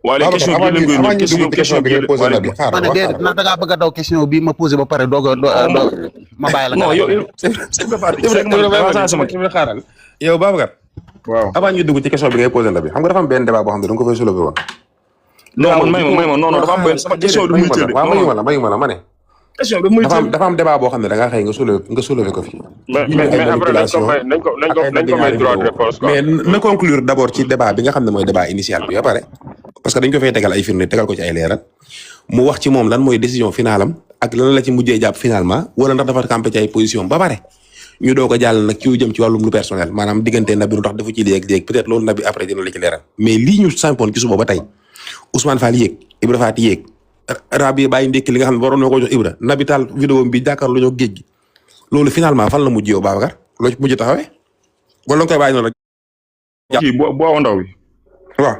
Speaker 8: waa léegi question bi
Speaker 7: ngay posé Nabi
Speaker 4: ma ne déedéet ndax da ngaa bëgg a daw question bi ma posé ba pare doog ma bàyyi la.
Speaker 8: non yow
Speaker 7: xaaral yow Babacar. waaw avant ñu dugg ci question bi ngay posé Nabi xam nga dafa am benn débat boo xam ne da nga ko fay soulever woon.
Speaker 8: non man may ma non dafa am benn sama question du muy tëdd.
Speaker 7: waaw mayuma la ma ne.
Speaker 8: question bi muy tëdd
Speaker 7: dafa am débat boo xam ne da ngaa xëy nga soulever ko fii.
Speaker 2: mais après nañ ko may droit de réponse quoi.
Speaker 7: mais na conclure d'abord ci débat bi nga xam ne mooy débat initial bi ba pare parce que dañ ko fay tegal ay firnde tegal ko ci ay leeral mu wax ci moom lan mooy décision finale am ak lan la ci mujjee jàpp finalement wala ndax dafa campé ci ay position ba pare ñu doo ko jàll nag ci jëm ci wàllum lu personnel maanaam diggante Nabi lu tax dafa ci léeg-léeg peut-être loolu Nabi après dina la ci leeral mais lii ñu sampoon ci suba ba tey Ousmane Fall yéeg Ibra Faty yéeg Rabi bàyyi ndékki li nga xam ne waroon na ko jox Ibra Nabi taal vidéo bi jàkkaarloo ñoo géej gi loolu finalement fan la mujj yow Babacar loo ci mujj taxawee wala nga koy bàyyi noonu rek.
Speaker 8: kii bu Awa Ndao bi.
Speaker 7: waaw.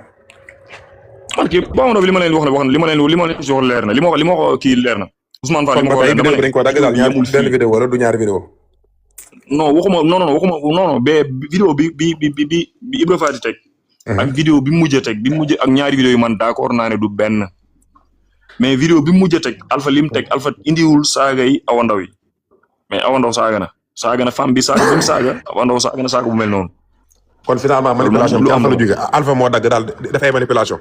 Speaker 8: man kii bu Awa Ndao bi li ma leen wax li ma leen jox leer na li ma wax kii leer na. Ousmane Fall li ma ko waxee dama ne
Speaker 7: dañ ko dagg daal ñaar benn vidéo wala du ñaari vidéo.
Speaker 8: non waxuma mais vidéo bi Ibra Faty teg. ak vidéo bi mu mujjee teg ak ñaari vidéo yi man d'accord naa ne du benn. mais vidéo bi mu mujjee teg Alpha lim teg Alpha indiwul saaga yi Awa Ndao yi mais Awa Ndao saaga na femme bi saaga bi saaga Awa Ndao saaga na saaga bu mel noonu.
Speaker 7: kon finalement manipulation bi Alpha la jógee Alpha moo dagg daal dafay manipulation.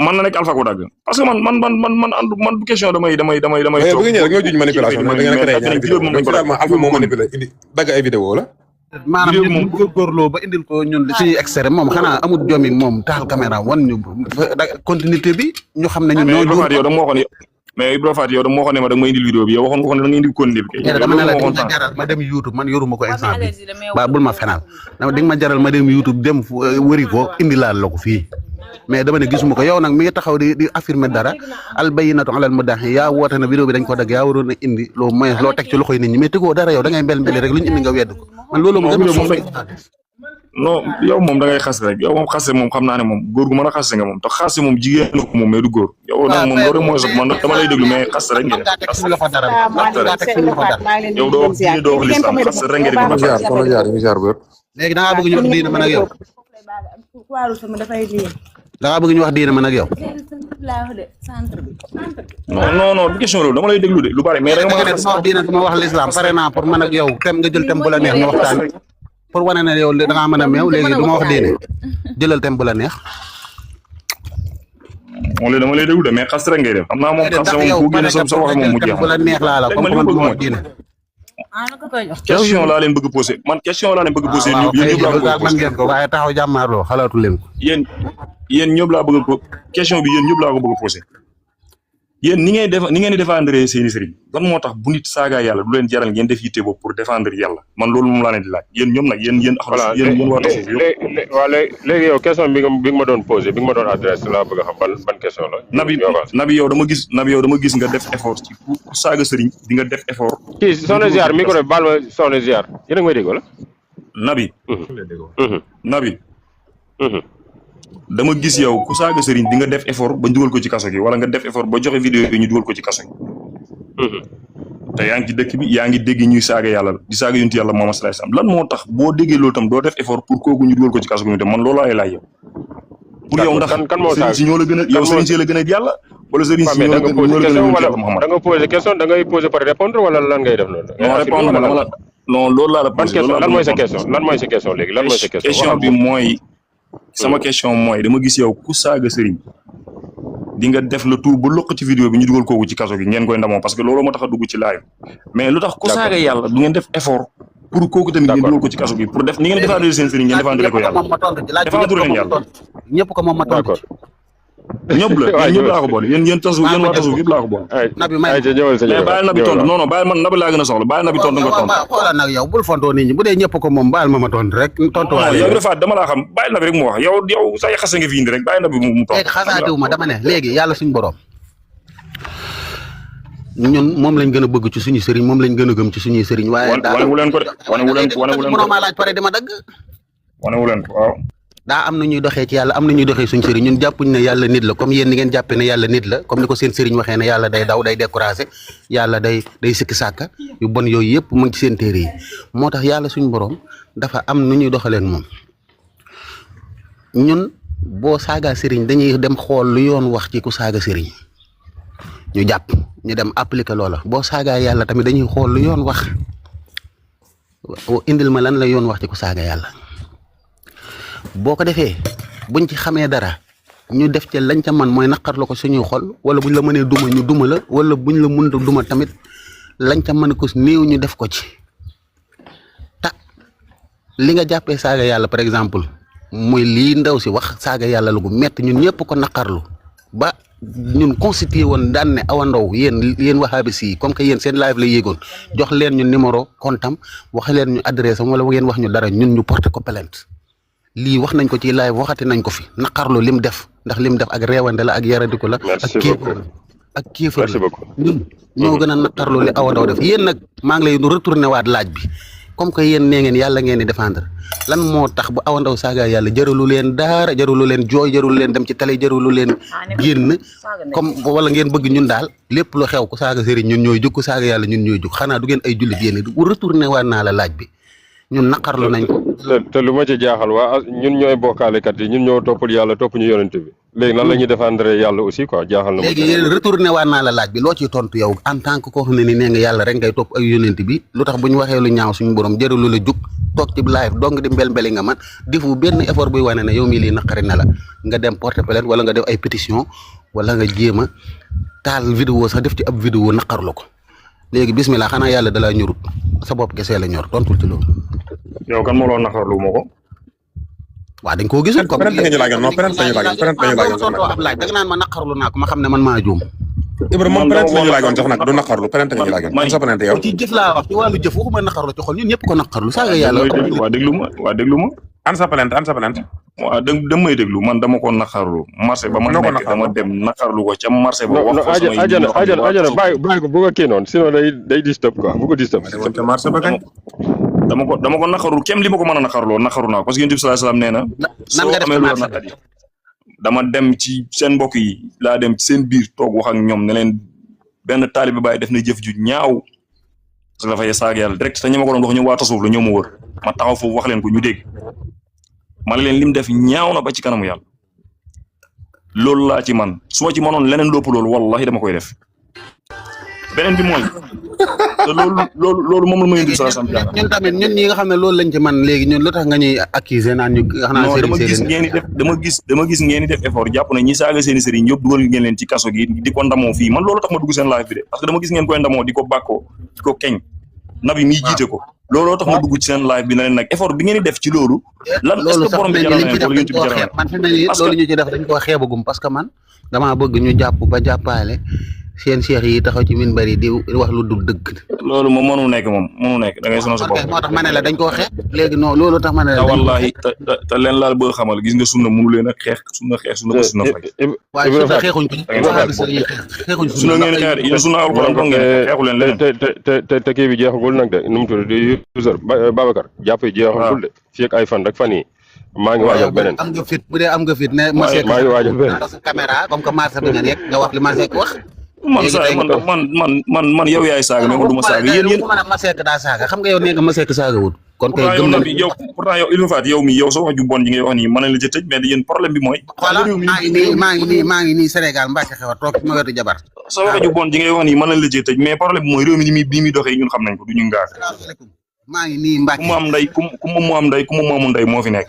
Speaker 8: man na nekk Alpha ko dagg parce que man bu question damay toog.
Speaker 7: bu ngeen ñëwee rek ñoo juñ manipulation mais da ngeen créé ñaari vidéo finalement Alpha moo manipulé indi dagg ay vidéo la.
Speaker 4: maanaam ñun góorgóorloo ba indil ko ñun suñuy extrait moom xanaa amul jomi moom taal caméra wan ñu continuité bi ñu xam ne ñun ñoo juum
Speaker 8: mais Ibra Faty yow da moo xam ne ma da nga may indil vidéo bi yow waxoon da nga indil continuité bi
Speaker 4: dama ne la di nga jaral ma dem YouTube man yoruma ko instant bi ba bul ma fenal di nga ma jaral ma dem YouTube dem wëri ko indilaal la ko fii mais dama ne gisuma ko yow nag mi ngi taxaw di affirmer dara al bayyinatu alal mudda'i yaa woote na vidéo bi dañ ko dagg yaa waroon a indi loo moyen loo teg ci loxoy nit ñi mais tegoo dara yow da ngay mbel rek lu ñu indi nga wedd ko man loolu moom
Speaker 8: non yow moom da ngay xas rek yow moom xase moom xam naa ne moom góor gu mën a xase nga moom te xase moom jigéen ko moom mais du góor yow nag moom loolu rek mooy sax man dama lay déglu mais xas rek ngeen yow doo wax diine doo wax lislam xas rek ngeen
Speaker 4: léegi da ngaa bëgg ñu wax diine man ak yow da ngaa bëgg ñu wax diine man ak yow
Speaker 8: non du question loolu dama lay déglu de lu bari mais da nga mën a
Speaker 4: wax diine duma wax l'islam pare naa pour man ak yow tem nga jël tem bu la neex ñu waxtaan pour wane ne yow da ngaa mën a meew léegi du ma wax diine jëlal tem bu la neex.
Speaker 8: moom dama lay déglu de mais xas rek ngay def xam naa moom xas moom ku génne sa wax moom mu jeex
Speaker 4: bu la neex laa la comme man du ma wax diine.
Speaker 8: question laa leen bëgg posé man question laa leen bëgg posé yéen ñëpp laa bëgg
Speaker 4: man ngeen ko waaye taxaw jàmmaarloo xalaatu leen ko
Speaker 8: yéen ñëpp laa bëgg ko question bi yéen ñëpp laa ko bëgg posé yéen ni ngeen di défendre seeni sëriñ lan moo tax bu nit saaga yàlla du leen jaral ngeen def yitte boobu pour défendre yàlla man loolu moom laa leen di laaj yéen ñoom nag yéen waa tasuf yëpp
Speaker 2: waaw léegi yow question bi nga ma doon posé bi nga ma doon adresse laa bëgg a xam ban question la
Speaker 8: nabi yow dama gis nga def effort ci ku saaga sëriñ di nga def effort
Speaker 2: kii soxna ziar micro bi baal ma soxna ziar yéen a ngi may dégg wala
Speaker 8: nabi dama gis yow ku saaga sëriñ di nga def effort ba dugal ko ci kaso gi wala nga def effort ba joxe vidéo yi ñu dugal ko ci kaso gi te yaa ngi ci dëkk bi yaa ngi dégg ñuy saaga yàlla di saaga yonent yàlla Muhammad sallallahu alayhi wasallam lan moo tax boo déggee loolu tam doo def effort pour kooku ñu dugal ko ci kaso gi tam man loolu laay laaj yow pour yow ndax sëriñ si ñoo la gën a yow sëriñ si la gën a yàlla wala sëriñ si ñoo la gën a yonent yàlla Muhammad
Speaker 2: da nga posé question da ngay posé par répondre wala lan ngay def noonu
Speaker 8: non répondre la non loolu laa la posé
Speaker 2: lan mooy sa question léegi lan mooy sa
Speaker 8: question bi mooy sama question mooy dama gis yow ku saaga sëriñ di nga def le tout ba lokk ci vidéo bi ñu dugal kooku ci kaso gi ngeen koy ndamoo parce que loolu moo tax a dugg ci live mais lu tax ku saaga yàlla du ngeen def effort pour kooku tamit ngeen dugal ko ci kaso gi pour def ni ngeen défendre seen sëriñ ngeen défendre ko yàlla défendre leen yàlla
Speaker 4: ñëpp ko moom ma tontu
Speaker 8: ñëpp la ñëpp laa ko boole yéen tasuf yéen waa tasuf yëpp laa ko boole
Speaker 4: nabi may
Speaker 8: mais bàyyi nabi tontu non bàyyi man nabi laa gën a soxla bàyyi nabi tontu nga tontu
Speaker 4: xoolal nag yow bul fontoo nit ñi bu dee ñëpp ko moom baal ma tontu rek tontu waale
Speaker 8: yow defaat dama laa xam bàyyi nabi rek mu wax yow say xase nga fi indi rek bàyyi nabi mu tontu
Speaker 4: xasaatewu ma dama ne léegi yàlla suñu borom ñun moom lañ gën a bëgg ci suñu sëriñ moom lañ gën a gëm ci suñuy sëriñ waaye
Speaker 8: wane wu leen ko de wane wu leen ko
Speaker 4: maa laaj pare dama dagg
Speaker 8: wane wu leen ko waaw
Speaker 4: daa am na ñuy doxee ci yàlla am na ñuy doxee suñu sëriñ ñun jàppuñ ne yàlla nit la comme yéen ni ngeen jàppee ne yàlla nit la comme ni ko seen sëriñ waxee ne yàlla day daw day découragé yàlla day sikki sàkka yu bon yooyu yëpp mu ngi ci seen téere yi moo tax yàlla suñu borom dafa am nu ñuy doxaleen moom ñun boo saaga sëriñ dañuy dem xool lu yoon wax ci ku saaga sëriñ ñu jàpp ñu dem appliquer loola boo saagaa yàlla tamit dañuy xool lu yoon wax indil ma lan la yoon wax ci ku saaga yàlla boo ko defee buñ ci xamee dara ñu def ci lañ ca man mooy naqarlu ko suñuy xol wala buñ la mënee duma ñu duma la wala buñ la mënta duma tamit lañ ca mën ko néew ñu def ko ci ta li nga jàppee saaga yàlla par exemple muy lii ndaw si wax saaga yàlla lu gu metti ñun ñëpp ko naqarlu ba ñun constitué woon daan ne Awa Ndao yéen wahabis yi comme que yéen seen live la yéegoon jox leen ñu numéro comptam wax leen ñu adresse am wala ngeen wax ñu dara ñun ñu porté ko plainte lii wax nañ ko ci live waxati nañ ko fi naqarlu lim def ndax lim def ak reewande la ak yaradiku la ak kéefër la ñun ñoo gën a naqarlu li Awa Ndao def yéen nag maa ngi lay retourné waat laaj bi comme que yéen nee ngeen yàlla ngeen di défendre lan moo tax bu Awa Ndao saaga yàlla jëralu leen daara jëralu leen jooy jëralu leen dem ci télé jëralu leen génn comme wala ngeen bëgg ñun daal lépp lu xew ku saaga sëriñ ñun ñooy jug ku saaga yàlla ñun ñooy jug xanaa du ngeen ay jullit yéen retourné waat naa la laaj bi ñun naqarlu nañ ko.
Speaker 2: te lu ma ci jaaxal waa ñun ñooy bokkaalekat yi ñun ñoo toppul yàlla topp ñu yonent bi léegi nan la ñuy défendre yàlla aussi quoi jaaxal na ma.
Speaker 4: léegi yéen retourné waat naa la laaj bi loo ciy tontu yow en tant que koo xam ne ni nee nga yàlla rek ngay topp ak yonent bi lu tax bu ñu waxee lu ñaaw suñu borom jëralu la jug toog ci live dong di mbel-mbeli nga man defu benn effort buy wane ne yow mii lii naqari na la nga dem porter plainte wala nga def ay pétition wala nga jéem a taal vidéo sax def ci ab vidéo naqarlu ko léegi bismillah xanaa yàlla dalaa ñorut sa bopp kese la ñor tontul ci loolu.
Speaker 8: yow kan moo loo naqarlu ma ko.
Speaker 4: waaw dañ koo gisul comme
Speaker 7: perante nga ñu laajoon non perante nga ñu laajoon
Speaker 4: tontoo ab laaj da nga naan ma naqarlu naa ko ma xam ne man maa juum.
Speaker 7: Ibrahima moom perante la ñu laajoon sax nag du naqarlu perante nga ñu laajoon man sa perante yow.
Speaker 4: ci jëf laa wax ci wàllu jëf waxuma naqarlu ci xol ñun ñëpp ko naqarlu saaga yàlla.
Speaker 8: waa déglu ma.
Speaker 7: an sa plainte
Speaker 8: waaw da may déglu man dama ko naqarlu marché ba ma nekk dama dem naqarlu ko ca marché ba wax ko sama
Speaker 2: ajana bàyyi ko bu ko kii noonu sinon day disturb quoi bu ko disturb
Speaker 7: marché ba kañ
Speaker 8: dama ko naqarlu kem li ma ko mën a naqarloo naqaru naa parce que Yonent bi sallallahu alayhi wasallam nee na
Speaker 4: nan nga def marché
Speaker 8: dama dem ci seen mbokk yi laa dem ci seen biir toog wax ak ñoom ne leen benn taalibe Baay def na jëf ju ñaaw parce que dafay saag yàlla direct te ñi ma ko doon wax ñoom waa tasawuf la ñoo ma wër ma taxaw foofu wax leen ko ñu dégg ma ne leen lim def ñaaw na ba ci kanamu yàlla loolu laa ci man su ma ci mënoon leneen lépp loolu wallahi dama koy def beneen bi mooy te loolu moom la ma indi saa sam
Speaker 4: ñun tamit ñun ñi nga xam ne loolu lañ ci man léegi ñun lu tax nga ñuy accuser naan ñu xanaa
Speaker 8: dama gis ngeen di def effort jàpp na ñi saaga seeni sëriñ yëpp dugal ngeen leen ci kaso gi di ko ndamoo fii man loolu tax ma dugg seen live bi de parce que dama gis ngeen koy ndamoo di ko bàkkoo di ko keñ nabi mi jiite ko looloo tax ma dugg ci seen live bi na leen nag effort bi ngeen di def ci loolu lan est-ce que borom bi jaral na ko yonent bi jaral na
Speaker 4: man fi ne nii loolu ñu ci def dañ koo xeebagum parce que man damaa bëgg ñu jàpp ba jàppaale seen cheikh yi taxaw ci minbar yi di wax lu dul dëgg.
Speaker 8: loolu moom mënu nekk da ngay sonal sa bopp.
Speaker 4: moo tax ma ne la dañ koo xeex léegi non loolu tax ma ne la.
Speaker 8: wallahi te leen laal bëgg xamal gis nga sunna mënu leen a xeex sunna ko sunna fay.
Speaker 4: waaye sunna xeexuñ ko xeexuñ
Speaker 8: sunna ngeen xeex yéen sunna alquran ko ngeen xeexu leen leneen.
Speaker 2: te kii bi jeexagul nag de nu mu tudd di user Babacar jàpp yi jeexagul de fii ak ay fan rek fan yi maa ngi waajal beneen
Speaker 4: am nga fit bu dee am nga fit ne ma seek
Speaker 2: maa ngi waajal beneen
Speaker 4: caméra comme que marché bi nga nekk nga wax li ma seek wax
Speaker 8: man yow yaay saaga mais man du ma saaga yéen
Speaker 4: ma seek daa saaga xam nga yow nee nga ma seek saaga wut kon kay
Speaker 8: gëm na yow pourtant yow il faut faat yow mi yow soo wax ju bon ji ngay wax nii mën na la ci tëj mais yéen problème bi mooy
Speaker 4: voilà maa ngi nii Sénégal Mbacke xewa toog ma wetu jabar
Speaker 8: soo wax ju bon ji ngay wax nii mën na la ci tëj mais problème bi mooy réew mi bi muy doxee ñun xam nañ ko du ñu ngaar
Speaker 4: maa ngi nii Mbacke
Speaker 8: ku mu am ndey ku mu am ndey ku mu moomu ndey moo fi nekk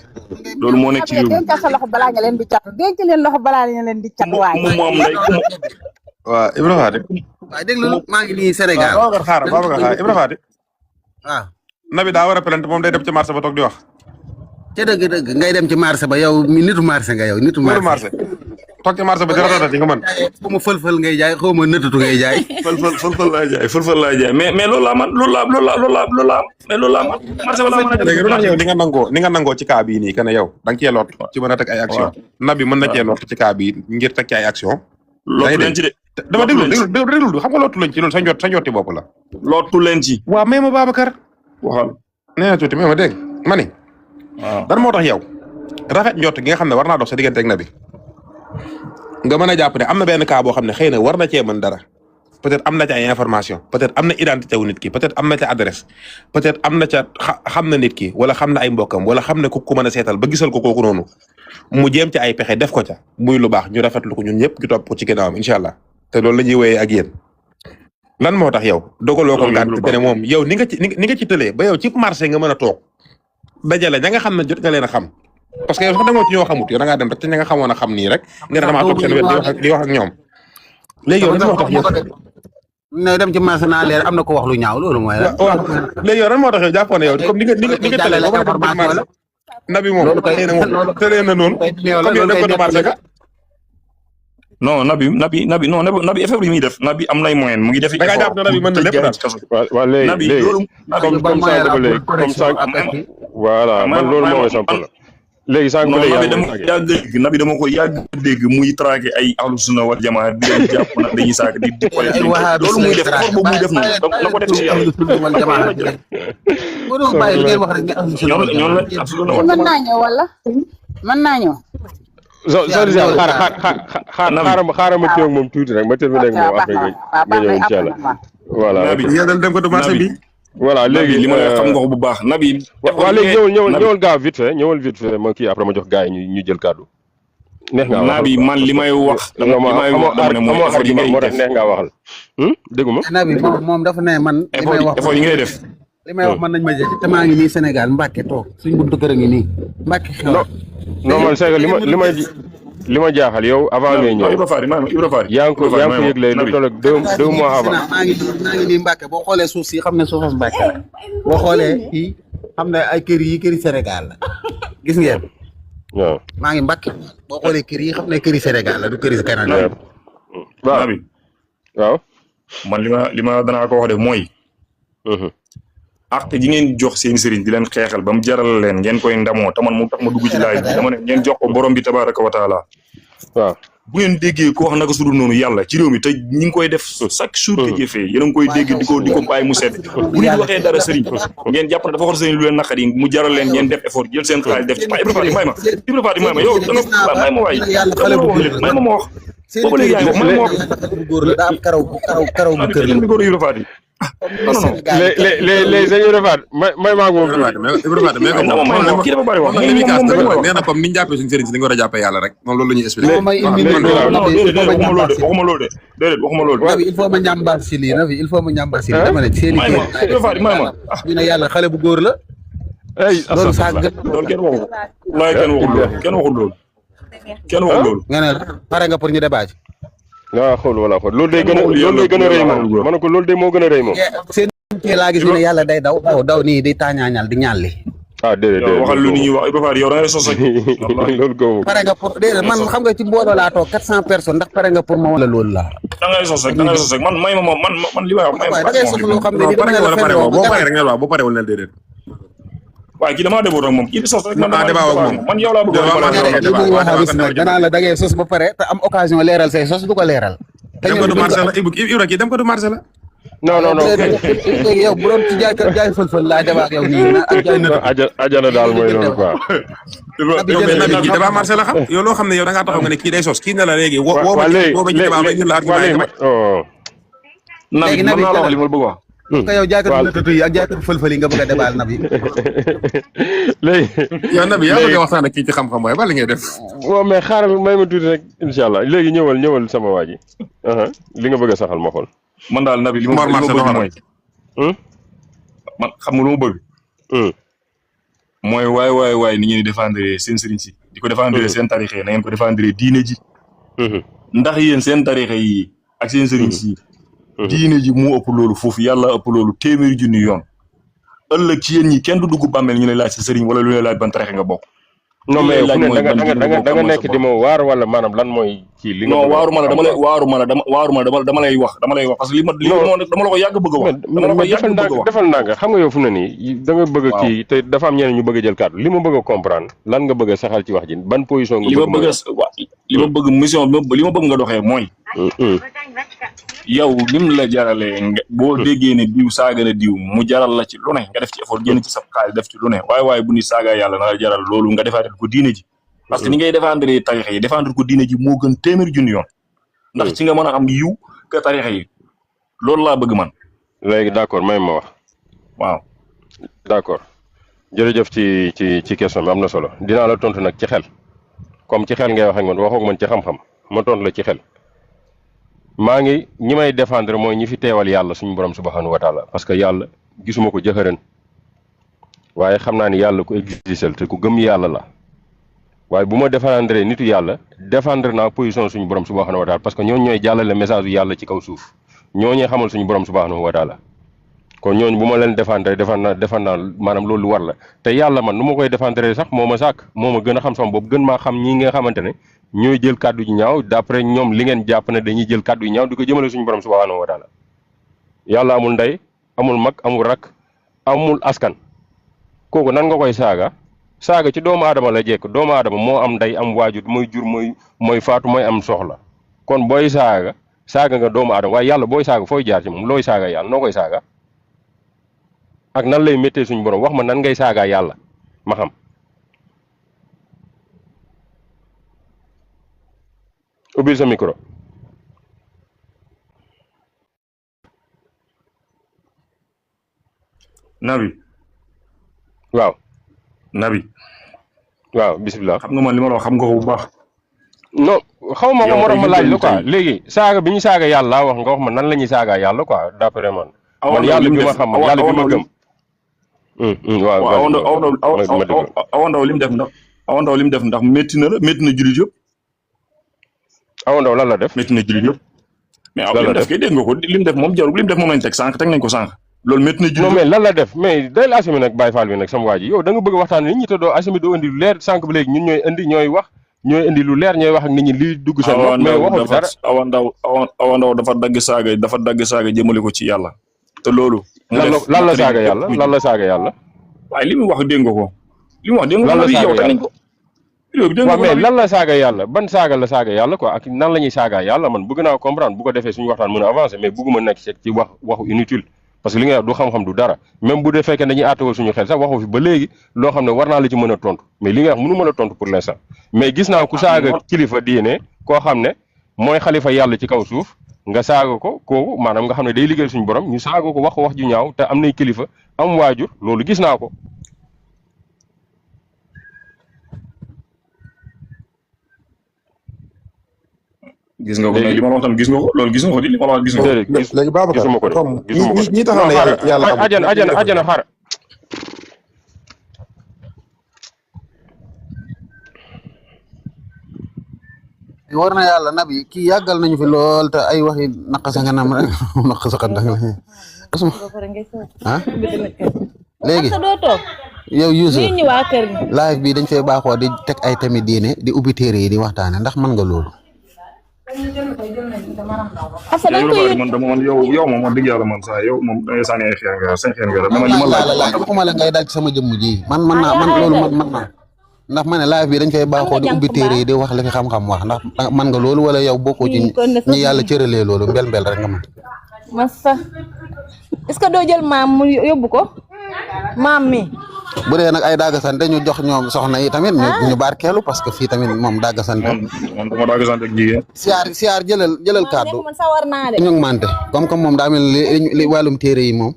Speaker 8: loolu moo nekk ci réew mi
Speaker 11: dencal sa loxo balaa nga leen di cat denc leen loxo balaa nga leen di cat waay
Speaker 8: ku mu am ndey ku mu
Speaker 7: waaw Ibra Faty
Speaker 4: waaye dégg nga maa ngi nii Sénégal
Speaker 7: Babacar xaar Ibra Faty
Speaker 4: waaw
Speaker 7: nabi daa war a plainte moom day dem ci marché ba toog di wax
Speaker 4: ca dëgg ngay dem ci marché ba yow mi nitu marché nga yow nitu marché
Speaker 7: toog ci marché ba di ratatati nga mën
Speaker 4: xaw ma fël-fël ngay jaay xaw ma nëtatu ngay jaay
Speaker 8: fël-fël laay jaay mais loolu laa man loolu laa mais loolu laa man marché ba laa mën a
Speaker 7: léegi lu tax yow ni nga nangoo ci cas bii nii que ne yow da nga cee lot ci mën a teg ay action nabi mën na cee lot ci cas bii ngir teg ci ay action
Speaker 8: lootu leen ci de
Speaker 7: dama déglu xam nga lootu leen ci loolu sa njotti bopp la
Speaker 8: lootu leen ci
Speaker 7: waaw mais ma Babacar
Speaker 8: waxal
Speaker 7: nee na tuuti mais ma dégg ma ni dan moo tax yow rafet njott gi nga xam ne war naa dox sa diggante ak nabi nga mën a jàpp ne am na benn cas boo xam ne xëy na war na cee mën dara peut-être am na ca ay information peut-être am na identité wu nit ki peut-être am na ca adresse peut-être am na ca xam na nit ki wala xam na ay mbokkam wala xam ne ku mën a seetal ba gisal ko kooku noonu mu jéem ci ay pexe def ko ca muy lu baax ñu rafetlu ko ñun ñëpp ñu topp ko ci ginnaawam incha allah te loolu la ñuy wéyee ak yéen lan moo tax yow dogaloo ko ngànt te ne moom yow ni nga ci tëlee ba yow ci marché nga mën a toog dajale ña nga xam ne jot nga leen a xam parce que yow sax demoo ci ñoo xamut yow da ngaa dem rek te ña nga xamoon a xam nii rek nga ne damaa toog seen wet di wax ak ñoom léegi yow lan moo tax yow
Speaker 4: ne dem ci marché naa leer am na ko wax lu ñaaw loolu mooy la
Speaker 7: waaw léegi yow lan moo tax yow jàppoon ne yow comme ni nga tëlee ba mën a dem ci marché nabi moom xëy na moom tëlee na noonu comme yow dem ko de marché ga
Speaker 8: non nabi effet bi muy def nabi am nay moyen mu ngi def
Speaker 7: da nga jàpp ne nabi mën na lépp daal
Speaker 2: waaw léegi comme ça ba léegi comme ça voilà man loolu moo sama problème léegi sànq ba léegi
Speaker 8: nabi dama ko yàgg dégg muy traqué ay ahlu sunna wal jamaa di leen jàpp nag dañuy saak di loolu muy def effort boobu muy def noonu na ko def ci yàlla
Speaker 11: mën naa ñëw wala mën naa ñëw
Speaker 2: xaaral ma teew moom tuuti rek ma terminé ak moom après nga ñëw incha allah voilà
Speaker 7: dem ko du marché bi
Speaker 2: voilà léegi
Speaker 8: li ma xam nga ko bu baax nabi
Speaker 2: waaw léegi ñëwal gaaw vite fait ma kii après ma jox gars yi ñu jël kàddu neex nga
Speaker 8: nabi man li may wax
Speaker 2: moo tax neex ngaa waxal dégguma
Speaker 4: nabi moom dafa ne man
Speaker 8: effort yi ngay def
Speaker 4: li may wax man nañ ma jël te maa ngi nii Sénégal Mbacke toog suñ buntu kër a ngi nii Mbacke xew
Speaker 2: non man c'est que li ma jaaxal yow avant ngay ñëw yaa ngi ko yëgle lu toll ak 2 mois avant
Speaker 4: maa ngi nii Mbacke boo xoolee suuf si xam ne suufas Mbacke la boo xoolee fii xam ne ay këri Sénégal la gis ngeen
Speaker 2: waaw
Speaker 4: maa ngi Mbacke boo xoolee kër yi xam ne këri Sénégal la du këri Canada
Speaker 2: waaw
Speaker 8: man li ma danaa ko wax de mooy ak ji ngeen jox seen sëriñ di leen xeexal ba mu jaral leen ngeen koy ndamoo te man mu tax ma dugg ci laay bi dama ne ngeen jox ko borom bi tabaraka wa taala
Speaker 2: waaw
Speaker 8: bu ngeen déggee ko wax naka sudul noonu yàlla ci réew mi te ñi ngi koy def chaque jour que jëfee yéen a ngi koy dégg di ko bàyyi mu sedd bu nit waxee dara sëriñ ngeen jàpp ne dafa xor sëriñ lu leen naqari mu jaral leen ngeen def effort jël seen xaalis def ci Ibra Faty may ma yow da nga may ma waay may ma wax boobu léegi yaay wax may ma wax
Speaker 4: daa am karaw bu kër
Speaker 8: la góor Ibra Faty non
Speaker 2: les sëñ Ibra Faty may maa moom
Speaker 7: Ibra Faty mais
Speaker 8: kii dafa bari wax
Speaker 7: nee na comme ni ñu jàppee suñu sëriñ si dañu war a jàppee yàlla rek moom loolu la ñuy expliqué
Speaker 8: waxuma loolu de
Speaker 4: il faut ma ñàmbaar si lii na fi il faut ma ñàmbaar si lii dama ne seen ñu ne yàlla xale bu góor la loolu saag
Speaker 8: loolu kenn waxu ko kenn waxul loolu
Speaker 4: nga ne pare nga pour ñu débat
Speaker 2: waaw xool wala xool loolu day gën a rëy moom ma ne ko loolu day moo gën a rëy moom
Speaker 4: kii laa gis ñu ne yàlla day daw nii di taañaañal di ñaan li
Speaker 2: ah déedéet
Speaker 8: waxal lu nit ñi wax Ibra Faty yow da ngay sos rek
Speaker 2: loolu ko
Speaker 4: pare nga pour déedéet man xam nga ci mbooloo laa toog 400 personnes ndax pare nga pour ma wala loolu laa
Speaker 8: da ngay sos rek man may ma moom man li may wax may ma
Speaker 4: da ngay sos loo xam ne
Speaker 7: pare nga wala pare boo pare rek nga wax boo pare wala déedéet
Speaker 8: waaye kii damaa déggoo ak moom kii di sos rek man yow laa bëgg
Speaker 4: danaa la da ngay sos ba pare te am occasion leeral say sos du ko leeral
Speaker 7: dem ko du marché la Ibra kii dem ko du marché la
Speaker 2: non
Speaker 4: léegi yow bu doon ci jaay fël-fël laa débat ak yow nii ak jaay
Speaker 2: ajana daal mooy loolu quoi
Speaker 7: nabi kii dafa marché la xam yow loo xam ne yow da ngaa taxaw nga ne kii day sos kii ne la léegi woo ma ci débat ba ñu la argument
Speaker 8: nabi mën naa la wax li ma bëgg wax
Speaker 4: ka yow jaaykatu nëtatu yi ak jaaykatu fël-fël yi nga bëgg a débat nabi
Speaker 2: léegi
Speaker 7: yow nabi yaa bëgg a waxtaan ak kii ci xam-xam waaye ba li ngay def
Speaker 2: waaw mais xaaral may ma tuuti rek incha allah léegi ñëwal sama waa ji li nga bëgg a saxal ma xool
Speaker 8: man daal nabi li ma bëgg mooy man xam nga lu ma bëgg mooy waay ni ngeen di défendre seen sëriñ si di ko défendre seen tarixe yi na ngeen ko défendre diine ji ndax yéen seen tarixe yi ak seen sëriñ si diine ji mu ëpp loolu foofu yàlla ëpp loolu téeméeri junni yoon ëllëg ci yéen ñi kenn du dugg bàmmeel ñu lay laaj sa sëriñ wala lu lay laaj ban tarixe nga bokk
Speaker 2: non mais fu ne da nga nekk di ma waar wala maanaam lan mooy ci li nga
Speaker 8: non waaruma la dama lay wax parce que li dama la ko yàgg bëgg a wax
Speaker 2: defal ndànk xam nga yow fu ne nii da nga bëgg a kii te dafa am ñeneen ñu bëgg a jël kàddu li ma bëgg a comprendre lan nga bëgg a saxal ci wax ji ban position nga
Speaker 8: li ma bëgg mission li ma bëgg nga doxee mooy yow lim la jaralee boo déggee ne diw saaga na diw mu jaral la ci lu ne nga def ci effort génn ci sa xaalis def ci lu ne waaye bu ni saaga yàlla na la jaral loolu nga defaat ko diine ji parce que ni ngay défendre tarixa yi défendre ko diine ji moo gën téeméeri junni yoon ndax ci nga mën a am yiw ka tarixa yi loolu laa bëgg man
Speaker 2: léegi d'accord may ma wax
Speaker 8: waaw
Speaker 2: d'accord jërëjëf ci question bi am na solo dinaa la tontu nag ci xel comme ci xel ngay wax ak man waxoog man ci xam-xam ma tontu la ci xel maa ngi ñi may défendre mooy ñi fi teewal yàlla suñu borom subhanahu wa taala parce que yàlla gisuma ko jëxërën waaye xam naa ni yàlla ku existel te ku gëm yàlla la waaye bu ma défendre nitu yàlla défendre naa position suñu borom subhanahu wa taala parce que ñooñu ñooy jàllale message yu yàlla ci kaw suuf ñooñee xamal suñu borom subhanahu wa taala kon ñooñu bu ma leen défendre defan naa maanaam loolu war la te yàlla man nu ma koy défendre sax moo ma sàkk moo ma gën a xam sama bopp gën maa xam ñi nga xamante ne ñooy jël kàddu yu ñaaw d'après ñoom li ngeen jàpp ne dañuy jël kàddu yu ñaaw di ko jëmale suñu borom subhanahu wa taala yàlla amul ndey amul mag amul rak amul askan kooku nan nga koy saaga ci doomu aadama la jekk doomu aadama moo am ndey am waajur mooy jur mooy faatu mooy am soxla kon booy saaga nga doomu aadama waaye yàlla booy saaga fooy jaar ci moom looy saaga yàlla noo koy saaga ak nan lay méttee suñu borom wax ma nan ngay saaga yàlla ma xam ubbil sa micro
Speaker 8: nabi
Speaker 2: waaw bismillah
Speaker 8: xam nga man li ma la wax xam nga ko bu baax
Speaker 2: non xaw ma ko moo tax ma laaj la quoi léegi saaga bi ñu saaga yàlla wax nga wax ma nan la ñuy saaga yàlla quoi d'après man yàlla bi ma xam yàlla bi ma gëm waaw
Speaker 8: awandaw lim def ndax métti na jullit yëpp
Speaker 2: awandaw lan la def
Speaker 8: métti na jullit yëpp mais aw lim def kay dégg nga ko lim def moom jarul lim def moom lañ teg nañ ko sànq loolu métti na jullit
Speaker 2: non mais lan la def mais day la assumé nag Baye Fall bi nag sama waa ji yow da nga bëgg waxtaan nit ñi te doo assumé doo indi lu leer sànq ba léegi ñun ñooy indi lu leer ñooy wax ak nit ñi lii dugg seen bopp mais waxoo dara
Speaker 8: awandaw dafa dagg saaga jëmale ko ci yàlla te loolu
Speaker 2: lan la saaga yàlla
Speaker 8: waaye li mu wax dégg nga ko li mu wax dégg nga ko yow teg nañ ko
Speaker 2: waaw mais lan la saaga yàlla ban saaga la saaga yàlla quoi ak nan la ñuy saaga yàlla man bëgg naa comprendre bu ko defee suñu waxtaan mën a avancer mais bëgguma nekk ci waxu inutile parce que li nga wax du xam-xam du dara même bu dee fekkee dañuy àttawal suñu xel sax waxu fi ba léegi loo xam ne war naa la ci mën a tontu mais li nga wax mënu mën a tontu pour l'instant mais gis naa ku saaga kilifa diine koo xam ne mooy xalifa yàlla ci kaw suuf nga saaga ko kooku maanaam nga xam ne day liggéey suñu borom ñu saaga ko wax ju ñaaw te am nay kilifa am waajur loolu gis naa ko
Speaker 8: gis nga ko li ma la wax tam gis nga ko loolu gis nga ko di li ma la wax gis nga ko.
Speaker 7: léegi Babacar
Speaker 2: gisuma ko de
Speaker 7: ñi taxaw ne yàlla
Speaker 2: ajana xaar
Speaker 4: war na yàlla nabi kii yàggal nañu fi lool te ay waxi naqasa nga nam rek naqasa ka ndax ah léegi yow Youssou live bi dañ fay baaxoo di teg ay tamit diine di ubbi téere yi di waxtaane ndax mën nga loolu
Speaker 8: man dama man yow moom wax dëgg yàlla man saa yow moom dangay sànni ay xeer nga seen xeer nga dama li ma laaj
Speaker 4: waxuma la ngay dal ci sama jëmm ji man loolu man naa ndax ma ne live bi dañ fay baaxoo di ubbi téere yi di wax la fi xam-xam wax ndax man nga loolu wala yow bokkoo ci ñi yàlla cëralee loolu mbel rek nga man
Speaker 11: massa est-ce que doo jël maam mu yóbbu ko maam mi
Speaker 4: bu dee nag ay daggasante ñu jox ñoom soxna yi tamit ñu barkeelu parce que fii tamit moom daggasante
Speaker 8: man dama daggasante ak jigéen
Speaker 4: siyaar jëlal kàddu ñu ngi mante comme moom daa mel li wàllum téere yi moom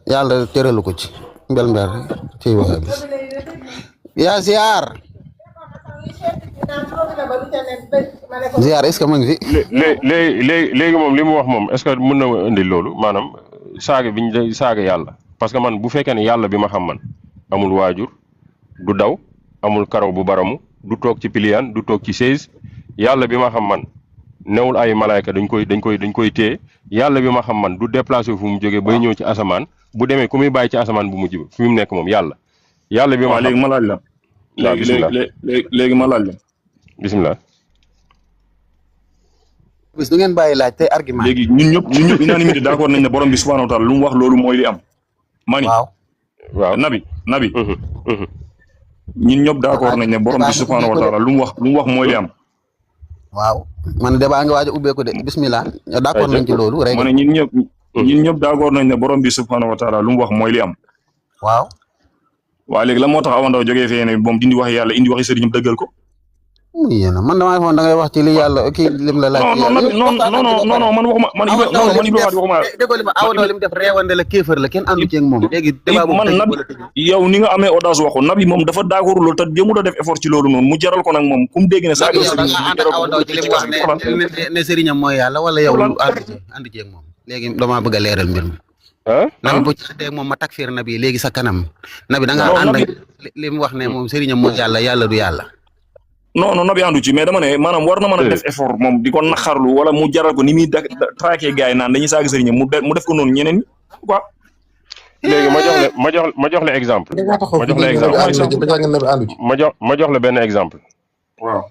Speaker 4: yàlla tëralu ko ci mbel ci waxa bi yaa ziar est-ce que ma ngi fi
Speaker 2: léegi moom li mu wax moom est-ce que mën na indi loolu maanaam saaga biñ saaga yàlla parce que man bu fekkee ne yàlla bi ma xam man amul waajur du daw amul karaw bu baramu du toog ci piliyaan du toog ci chaise yàlla bi ma xam man newul ay malaayka dañ koy téye yàlla bi ma xam man du déplacé fu mu jógee bay ñëw ci asamaan bu demee ku muy bàyyi ci asamaan bu mujj ba fi mu nekk moom yàlla bi ma
Speaker 8: léegi ma laaj la
Speaker 2: waaw bisimilah
Speaker 8: léegi ma laaj la
Speaker 2: bisimilah
Speaker 4: bis du ngeen bàyyi laaj tey argument
Speaker 8: léegi ñun ñëpp unanimité d'accord nañ ne borom bi subhanahu wa taala lu mu wax loolu mooy li am mani
Speaker 2: waaw
Speaker 8: nabi ñun ñëpp d'accord nañ ne borom bi subhanahu wa taala lu mu wax mooy li am
Speaker 4: waaw man de baa nga waaj a ubbeeku de bismillah d'accord nañ ci loolu rek
Speaker 8: ma ne ñun ñëpp d'accord nañ ne borom bi subhanahu wa taala lu mu wax mooy li am
Speaker 4: waaw
Speaker 8: léegi la moo tax Awa Ndao jógee fee ne moom dindi wax yàlla indi waxi sëriñam dëggal ko
Speaker 4: yéena man damaa foon da ngay wax ci li yàlla kii lim la laaj
Speaker 8: non man waxuma man Ibrahima waxuma
Speaker 4: déggoo li ma Awa Ndao li mu def reewande la kéefër la kenn àndu ci ak moom léegi
Speaker 8: man nabi yow ni nga amee audace waxu nabi moom dafa d'accord loolu te jëmul a def effort ci loolu noonu mu jaral ko nag moom kum dégg ne sa
Speaker 4: Awa Ndao ci li mu wax ne sëriñam mooy yàlla wala yow ànd ci ak moom léegi damaa bëgg a leeral mbir mi nabi bu ci àndee moom ma takfir nabi léegi sa kanam nabi da nga ànd li mu wax ne moom sëriñam mooy yàlla du yàlla
Speaker 8: non nabi àndu ci mais dama ne maanaam war na mën a def effort moom di ko naqarlu wala mu jaral ko ni muy traqué gars yi naan dañuy saaga sëriñam mu def ko noonu ñeneen ñi quoi
Speaker 2: léegi ma jox la exemple ma jox la benn exemple
Speaker 8: waaw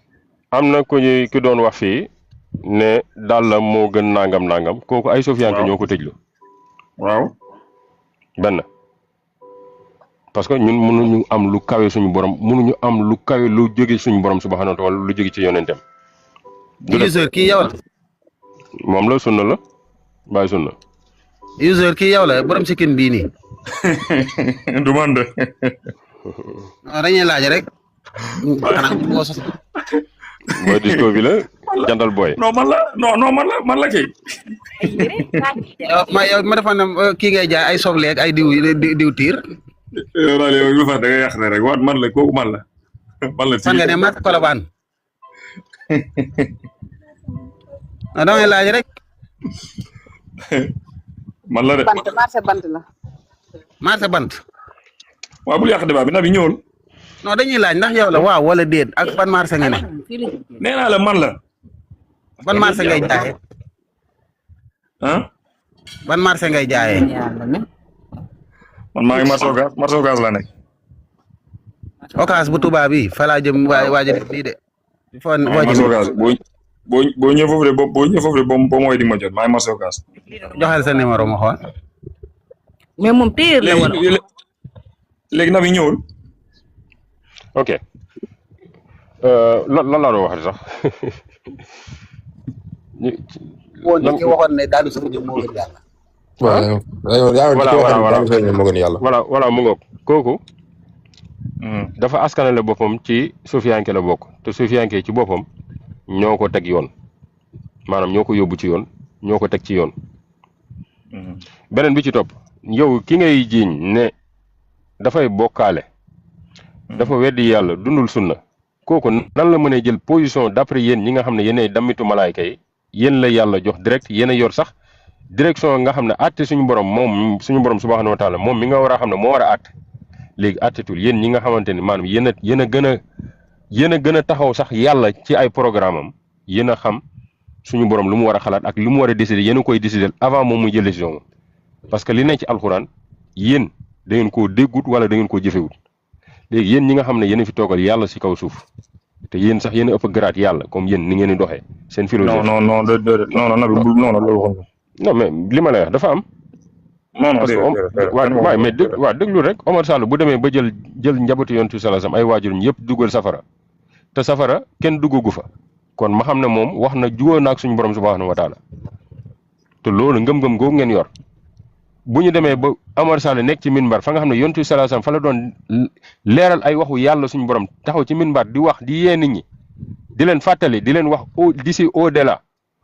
Speaker 2: am na ku doon wax fii ne daal la moo gën nangam kooku ay sofiyanke ñoo ko tëjlu
Speaker 8: waaw
Speaker 2: benn parce que ñun mënuñu am lu kawe suñu borom mënuñu am lu kawe lu jóge suñu borom subhanahu wa ta'ala lu jóge ci yonentam
Speaker 4: user kii yow la
Speaker 2: moom la sunna la bàyyi sunna
Speaker 4: user kii yow la borom sikkin bii nii
Speaker 8: du man de
Speaker 4: dañuy laaj rek
Speaker 2: mooy disco bi la jantal booy
Speaker 8: non man la kay
Speaker 4: ma defoon ne kii ngay jaay ay soble ak ay diw tiir
Speaker 8: yow lu fa da nga yàq rek waat man la kooku man la
Speaker 4: fan nga ne mat Colobane damay laaj rek
Speaker 8: man la de
Speaker 11: marché bant
Speaker 8: waaw bul yàq débat bi na bi ñëwul
Speaker 4: non dañuy laaj ndax yow la waaw wala déet ak ban marché nga ne
Speaker 8: nee naa la man la
Speaker 4: ban marché ngay jaayee ban marché ngay jaayee
Speaker 8: man maa ngi marché Ocass la nekk
Speaker 4: Ocass bu Touba bi fa laa jëm waaja def nii de
Speaker 8: marché Ocass boo ñëw foofu de boo mooy di ma jot maa ngi marché Ocass
Speaker 4: joxal sa numéro ma xool
Speaker 11: mais moom téer la woon
Speaker 8: léegi na bi ñëwul
Speaker 2: ok lan laa doon wax sax
Speaker 4: woon ñu ci waxoon ne daal sama jëm moo gën yàlla
Speaker 2: voilà mu ngoog kooku dafa askanale boppam ci sufiyanke la bokk te sufiyanke ci boppam ñoo ko teg yoon maanaam ñoo ko yóbbu ci yoon ñoo ko teg ci yoon beneen bi ci topp yow ki ngay jiiñ ne dafay bokkaale dafa weddi yàlla dundul sunna kooku nan la mënee jël position d'après yéen ñi nga xam ne yéenay dammitu malaayka yi yéen la yàlla jox direct yéen a yor sax direction nga xam ne àtte suñu borom moom suñu borom subhanahu wa taala moom mi nga war a xam ne moo war a àtte léegi àttetul yéen ñi nga xamante ni maanaam yéen a gën a yéen a gën a taxaw sax yàlla ci ay programme am yéen a xam suñu borom lu mu war a xalaat ak lu mu war a décider yéen a koy décider avant moom muy jël décision moom parce que li nekk ci alxuraan yéen da ngeen koo déggut wala da ngeen koo jëfewut léegi yéen ñi nga xam ne yéen a fi toogal yàlla si kaw suuf te yéen sax yéen a ëpp garaat yàlla comme yéen ni ngeen di doxee seen philosophie.
Speaker 8: non nabi bul non loolu waxoon
Speaker 2: non mais li ma lay wax dafa am.
Speaker 8: non
Speaker 2: parce que waaw mais déglu rek Omar Sall bu demee ba jël njabootu yontu salaasam ay waajurum yëpp dugal safara te safara kenn duggagu fa kon ma xam ne moom wax na jugoo naag suñu borom subhanahu wa taala te loolu ngëm-ngëm googu ngeen yor bu ñu demee ba Omar Sall nekk ci minbar fa nga xam ne yontu salaasam fa la doon leeral ay waxu yàlla suñu borom taxaw ci minbar di wax di yee nit ñi di leen fàttali di leen wax d'ici au delà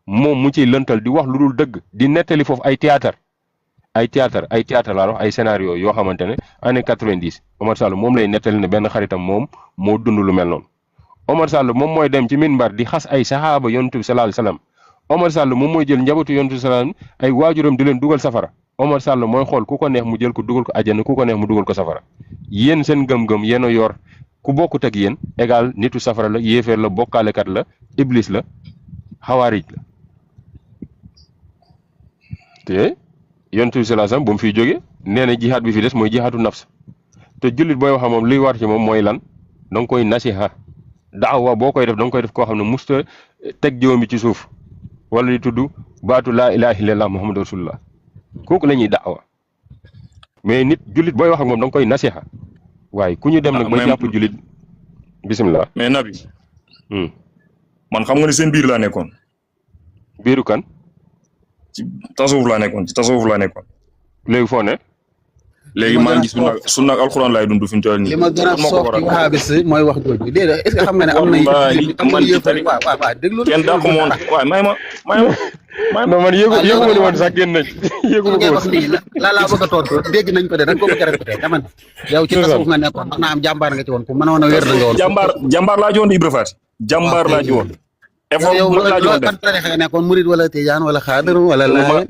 Speaker 2: moom mu ciy lëntal di wax lu dul dëgg di nettali foofu ay théâtre laa wax ay scénario yoo xamante ne année 90 Omar Sall moom lay nettali ne benn xaritam moom moo dund lu mel noonu Omar Sall moom mooy dem ci minbar di xas ay saxaaba yontu bi sallallahu alayhi wasallam Omar Sall moom mooy jël njabootu yontu bi sallallahu alayhi wasallam ay waajuram di leen dugal safara Omar Sall mooy xool ku ko neex mu jël ko dugal ko àjjana ku ko neex mu dugal ko safara yéen seen gëm-gëm yéen a yor ku bokkut ak yéen égal nitu safara la yéeféer la bokkaalekat la iblis la xawaarij la te yontu bi sallallahu alayhi wasallam bu mu fiy jógee nee na jihaad bi fi des mooy jihaadu nafs te jullit booy wax moom liy war ci moom mooy lan da nga koy nasiha daawa boo koy def da nga koy def koo xam ne musta teg jëwam bi ci suuf wala di tudd baatu laa ilaha illallah muhammadu rasulullah kooku la ñuy daawa mais nit jullit booy wax ak moom da nga koy nasiha waaye ku ñu dem nag ba jàpp jullit bisimilah.
Speaker 8: mais nabi man xam nga ne seen biir laa nekkoon.
Speaker 2: biiru kan.
Speaker 8: ci tasawuf laa nekkoon.
Speaker 2: léegi foo ne.
Speaker 8: léegi maa ngi sunna ak alxuraan laay dund fi mu toll nii.
Speaker 4: li ma gën a soof ci wahabis mooy wax jooju déedéet est-ce que xam nga ne am na waaw déglu
Speaker 8: kenn daa ko moon waaw may ma
Speaker 2: non man yëgu ma ni woon sax génn nañ yëgu ma ko woon
Speaker 4: laa bëgg a tontu dégg nañ ko de da nga ko bëgg a répété dama ne yow ci tasawuf nga nekkoon wax naa am jàmbaar nga ci woon ku mënoon a wér na nga woon
Speaker 8: jàmbaar laa ji woon Ibra Faty jàmbaar laa ji woon effort laa ji woon def
Speaker 4: ban tarixa nga nekkoon murid wala tijaan wala xaadir wala la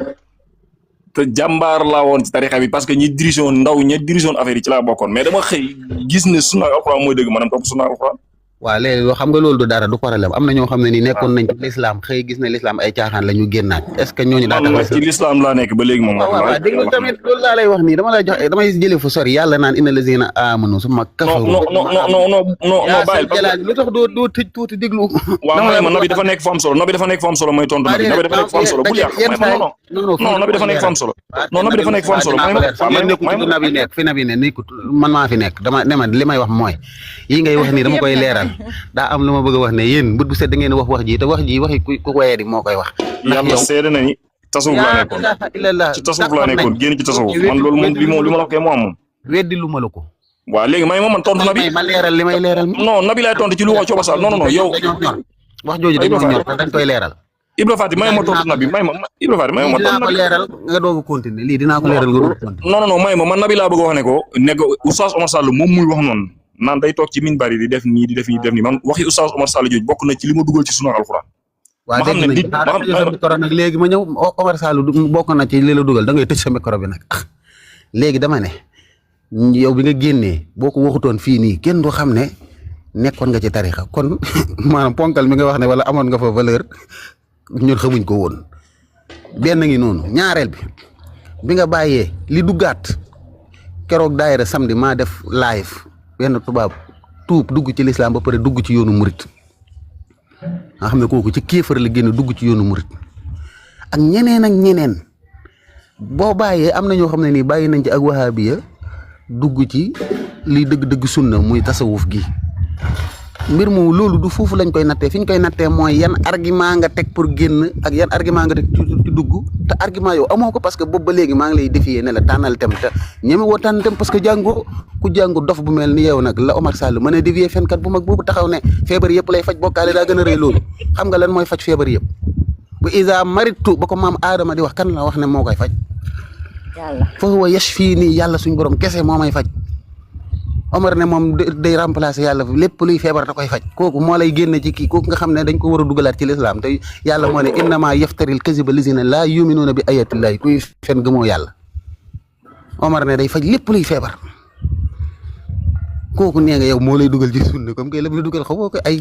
Speaker 8: te jàmbaar laa woon ci tarixa bi parce que ñi dirigeoon affaire yi ci laa bokkoon mais dama xëy gis ne sunna ak alxuraan mooy dëgg maanaam topp sunna ak alxuraan
Speaker 4: waaw léegi loo xam nga loolu du dara du problème am na ñoo xam ne ni nekkoon nañ ci l'islam xëy gis ne l'islam ay caaxaan la ñu génnaat est-ce que ñooñu daa tax
Speaker 8: ci l'islam laa nekk ba léegi moom
Speaker 4: waaw dégg tamit loolu laa lay wax nii dama lay jox damay jëlee fu sori yàlla naan inna lazina amanu summa kafaru
Speaker 8: non bàyyil
Speaker 4: lu tax doo tëj tuuti déglu
Speaker 8: waaw may ma nabi dafa nekk fu am solo mooy tontu nabi dafa nekk fu am solo bul yàq non nabi dafa nekk fu am solo
Speaker 4: nabi nekk fi nabi ne nekkut man maa fi nekk dama ne ma li may wax mooy yi ngay wax nii dama koy leeral daa am lu ma bëgg a wax ne yéen bët bu set da ngeen wax ji te wax ji waxi ku waye di moo koy wax
Speaker 8: yàlla seede na ni tasawuf laa nekkoon ci tasawuf laa nekkoon génn ci tasawuf man loolu moom li ma la koy moo am moom
Speaker 4: weddi lu ma la ko
Speaker 8: waaw léegi may man tontu nabi
Speaker 4: ma leeral li may leeral
Speaker 8: non nabi laay tontu ci lu wax Cooba Sall non yow
Speaker 4: wax jooju dañoo ñor dañ koy leeral
Speaker 8: Ibra Faty may ma tontu nabi Ibra Faty may ma tontu
Speaker 4: dinaa ko leeral nga doog a continuer lii dinaa ko leeral nga doog a continuer
Speaker 8: non may ma man nabi laa bëgg a wax ne ko Oustaz Omar Sall moom muy wax noonu naan day toog ci minbar yi di def nii di def nii man waxi Oustaz Omar Sall jooju bokk na ci li ma dugal ci sunna alxuraan.
Speaker 4: waaw dégg nañ sa micro nag léegi ma ñëw Omar Sall bokk na ci li la dugal da ngay tëj sa micro bi nag léegi dama ne yow bi nga génnee boo ko waxutoon fii nii kenn du xam ne nekkoon nga ci tarixa kon maanaam ponkal mi nga wax ne wala amoon nga fa valeur ñun xamuñ ko woon benn ngi noonu ñaareel bi nga bàyyee li duggaat keroog daayira samedi maa def live benn tubaab tuub dugg ci lislaam ba pare dugg ci yoonu murit nga xam ne kooku ci kéefar la génn dugg ci yoonu murit ak ñeneen boo bàyyee am na ñoo xam ne nii bàyyi nañ ci ak wahabiya dugg ci liy dëgg-dëgg sunna muy tasawuf gi mbir moomu loolu du foofu lañ koy nattee fi ñu koy nattee mooy yan argument nga teg pour génn ak yan argument nga teg ci dugg te argument yow amoo ko parce que boobu ba léegi maa ngi lay défier ne la tànnal tem te ñeme woo tànn tem parce que jàngoo ku jàngu dof bu mel ni yow nag la Omar Sall mën a dévier fenkat bu mag boobu taxaw ne feebar yëpp lay faj bokkaale daa gën a rëy loolu xam nga lan mooy faj feebar yëpp bu isa maritu ba ko maam Adama di wax kan la wax ne moo koy faj fa huwa yashfini yàlla suñ borom kese moo may faj Omar ne moom day remplacer yàlla lépp luy feebar da koy faj kooku moo lay génne ci kii kooku nga xam ne dañ ko war a dugalaat ci lislaam te yàlla moo ne innama yaftaril kaziba lazina laa yuminuuna bi ayatillahi kuy fen gëmoo yàlla Omar ne day faj lépp luy feebar kooku nee nga yow moo lay dugal ci sunna comme que lam la dugal xamoo ko ay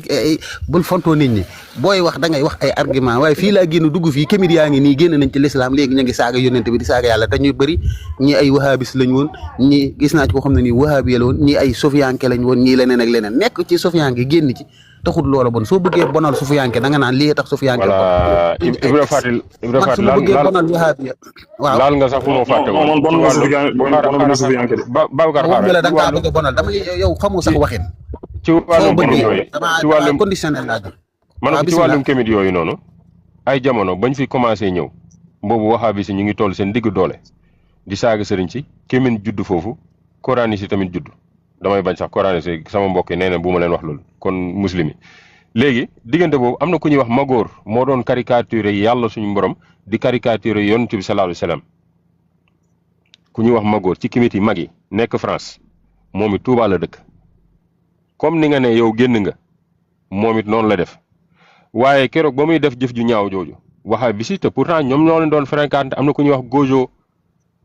Speaker 4: bul fontoo nit ñi booy wax da ngay wax ay argument waaye fii laa génn dugg fii kémit yaa ngi nii génn nañ ci l'islam léegi ñu ngi saaga yonent bi di saaga yàlla te ñu bëri ñi ay wahabis lañ woon ñi gis naa ci koo xam ne nii wahabi la woon ñi ay sofiyanke lañ woon ñii leneen ak leneen nekk ci sofiyanke génn ci taxut loola bon soo bëggee bonal sofiyanke da nga naan lii tax sofiyanke
Speaker 2: voilà Ibra Fatil
Speaker 4: bonal wahabi waaw
Speaker 2: laal nga sax fu ma fàtte woon Babacar xaaral
Speaker 4: da nga bëgg a bonal dama yow xamoo sax waxin
Speaker 2: ci wàllum kémit yooyu ci wàllum
Speaker 4: conditionnel laa jël
Speaker 2: man ci wàllum kémit yooyu noonu ay jamono bañ fi commencé ñëw boobu wahabi si ñu ngi toll seen digg doole di saaga sëriñ si kémit judd foofu Koraan si tamit judd damay bañ sax Koraan si sama mbokk yi nee na bu ma leen wax loolu kon muslim yi léegi diggante boobu am na ku ñuy wax Magóor moo doon caricature yàlla suñu borom di caricature yonent bi sallallahu alayhi wasallam ku ñuy wax Magóor ci kémit yi mag yi nekk France moom it Touba la dëkk comme ni nga ne yow génn nga moom it noonu la def waaye keroog ba muy def jëf ju ñaaw jooju waxa bi si te pourtant ñoom ñoo leen doon fréquenté am na ku ñuy wax Gojo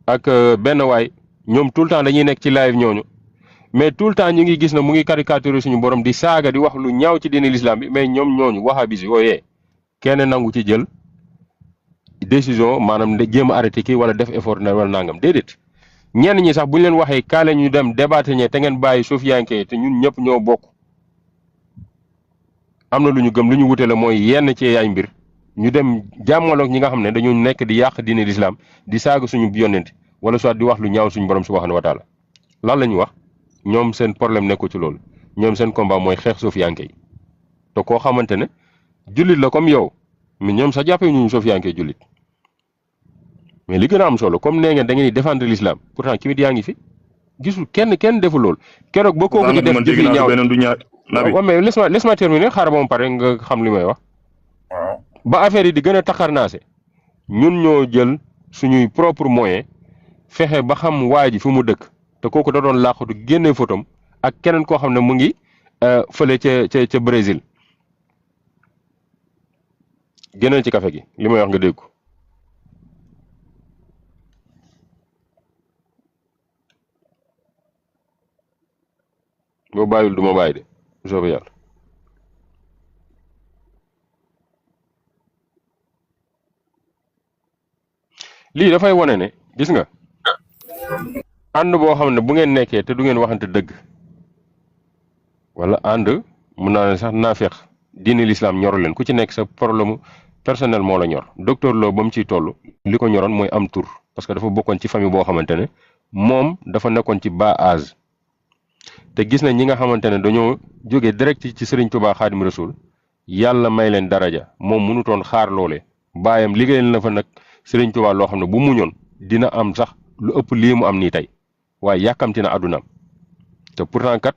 Speaker 2: ak benn waay ñoom tout le temps dañuy nekk ci live ñooñu mais tout le temps ñu ngi gis na mu ngi caricature suñu borom di saaga di wax lu ñaaw ci diine l'islam bi mais ñoom ñooñu waxa bi si yooyee kenn nangu ci jël décision maanaam jéem a arrêté kii wala def effort na wala nangam déedéet ñenn ñi sax bu ñu leen waxee kaale ñu dem débattre ñe te ngeen bàyyi suufiyanke te ñun ñëpp ñoo bokk am na lu ñu gëm lu ñu wute la mooy yenn ci ay mbir ñu dem jàmmaloog ñi nga xam ne dañu nekk di yàq diine l'islam di saaga suñu yonent wala soit di wax lu ñaaw suñu borom subhanahu wa taala lan la ñu wax ñoom seen problème nekku ci loolu ñoom seen combat mooy xeex suufiyanke yi te koo xamante ne jullit la comme yow mais ñoom sax jàppee ñu suufiyanke jullit mais li gën a am solo comme nee ngeen da ngeen di défendre l'islam pourtant kimit yaa ngi fi gisul kenn defu loolu keroog ba kooku di def jëf yi ñaaw waaw mais laisse-moi terminer xaaral ba mu pare nga xam li may wax ba affaire yi di gën a taxarnaase ñun ñoo jël suñuy propre moyen fexe ba xam waa ji fu mu dëkk te kooku da doon laaxatu génnee photom ak keneen koo xam ne mu ngi fële ca Brésil génneel ci café gi li may wax nga dégg ko boo bàyyul du ma bàyyi de soobee yàlla lii dafay wane ne gis nga ànd boo xam ne bu ngeen nekkee te du ngeen waxante dëgg wala ànd mun naa ne sax naafeq diine l'islam ñoru leen ku ci nekk sa problème personnel moo la ñor docteur Lo ba mu ciy toll li ko ñoroon mooy am tur parce que dafa bokkoon ci famille boo xamante ne moom dafa nekkoon ci bas âge te gis na ñi nga xamante ne dañoo jóge direct ci Serigne Touba Khadim Rasoul yàlla may leen daraja moom mënutoon xaar loole baayam liggéeyal na fa nag Serigne Touba loo xam ne bu muñoon dina am sax lu ëpp lii mu am nii tey waaye yàkkamti na àddunaam te pourtant kat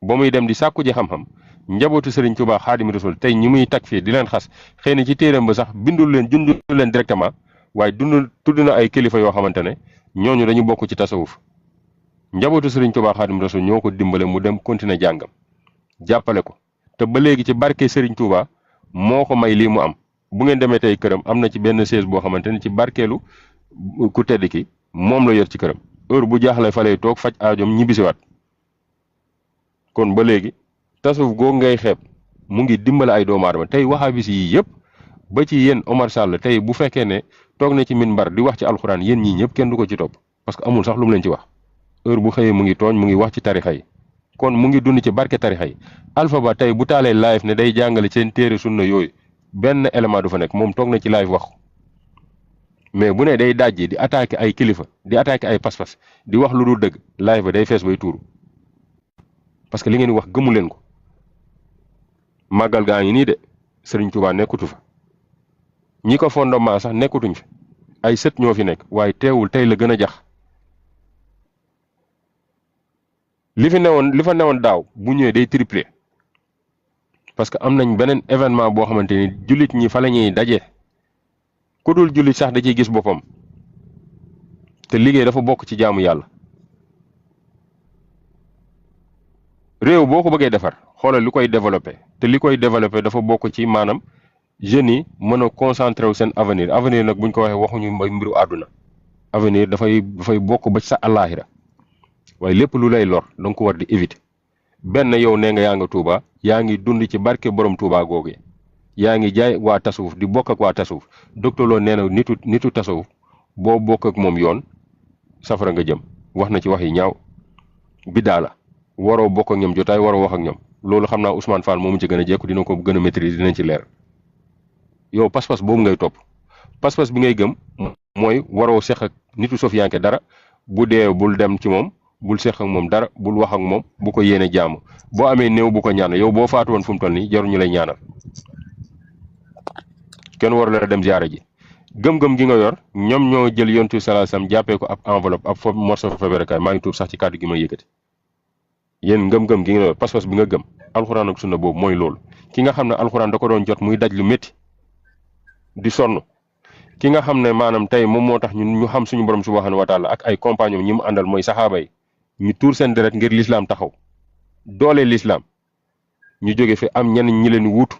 Speaker 2: ba muy dem di sàkku ji xam-xam njabootu Serigne Touba Khadim Rasoul tey ñi muy tag fii di leen xas xëy na ci téeram ba sax bindul leen jundul leen directement waaye tudd na ay kilifa yoo xamante ne ñooñu dañu bokk ci tasawuf njabootu Serigne Touba Khadim Rasoul ñoo ko dimbale mu dem continuer jàngam jàppale ko te ba léegi ci barke Serigne Touba moo ko may lii mu am bu ngeen demee tey këram am na ci benn chaise boo xamante ne ci barkeelu ku tedd ki moom la yor ci këram heure bu jaaxle fa lay toog faj aajoom ñibbisiwaat kon ba léegi tasawuf googu ngay xeeb mu ngi dimbale ay doomu aadama tey wahabis yi yëpp ba ci yéen Omar Sall tey bu fekkee ne toog na ci minbar di wax ci alxuraan yéen ñii ñëpp kenn du ko ci topp parce que amul sax lu mu leen ci wax heure bu xëyee mu ngi tooñ mu ngi wax ci tarixa yi kon mu ngi dund ci barke tarixa yi Alpha Ba tey bu taalee live ne day jàngale seen téere sunna yooyu benn élément du fa nekk moom toog na ci live wax mais bu ne day dajji di attaquer ay kilifa di attaquer ay pas-pas di wax lu dul dëgg live ba day fees bay tuuru parce que li ngeen di wax gëmu leen ko màggal gaa ngi nii de Serigne Touba nekkutu fa ñi ko fondement sax nekkutuñ fi ay sët ñoo fi nekk waaye teewul tey la gën a jax li fa newoon daaw bu ñëwee day triplé parce que am nañ beneen événement boo xamante ni jullit ñi fa la ñuy daje ku dul jullit sax da ciy gis boppam te liggéey dafa bokk ci jaamu yàlla réew boo ko bëggee defar xoolal li koy développé te li koy développé dafa bokk ci maanaam jeunes yi mën a concentré wu seen avenir nag buñ ko waxee waxuñu mbiru àdduna avenir dafay bokk ba sa àllaaxira waaye lépp lu lay lor danga ko war di éviter benn yow nee nga yaa nga Touba yaa ngi dund ci barke borom Touba googu yaa ngi jaay waa tasawuf di bokk ak waa tasawuf docteur Lo nee na nitu tasawuf boo bokk ak moom yoon safara nga jëm wax na ci wax yi ñaaw biddaa la waroo bokk ak ñoom jotaay waroo wax ak ñoom loolu xam naa Ousmane Fall moomu ci gën a jekku dina ko gën a maîtriser dinañ ci leer yow pas-pas boobu ngay topp pas-pas bi ngay gëm mooy waroo seq ak nitu sofiyanke dara bu dee bul dem ci moom bul seq ak moom dara bul wax ak moom bu ko yéene jàmm boo amee néew bu ko ñaanal yow boo faatu woon fu mu toll nii jaruñu lay ñaanal kenn waru la dem ziyaara ji gëm-gëm gi nga yor ñoom ñoo jël yontu sallallahu alayhi wasallam jàppee ko ab enveloppe ab foofu morceau faberekaay maa ngi tuub sax ci kàddu gi ma yëkkati yéen ngëm-gëm gi nga yor pas-pas bi nga gëm alxuraan ak sunna boobu mooy loolu ki nga xam ne alxuraan da ko doon jot muy daj lu métti di sonn ki nga xam ne maanaam tey moom moo tax ñu xam suñu borom subhanahu wa taala ak ay compagnons ñi mu àndal mooy saxaaba yi ñu tuur seen deret ngir l'islam taxaw doole l'islam ñu jóge fi am ñenn ñi leen wuutu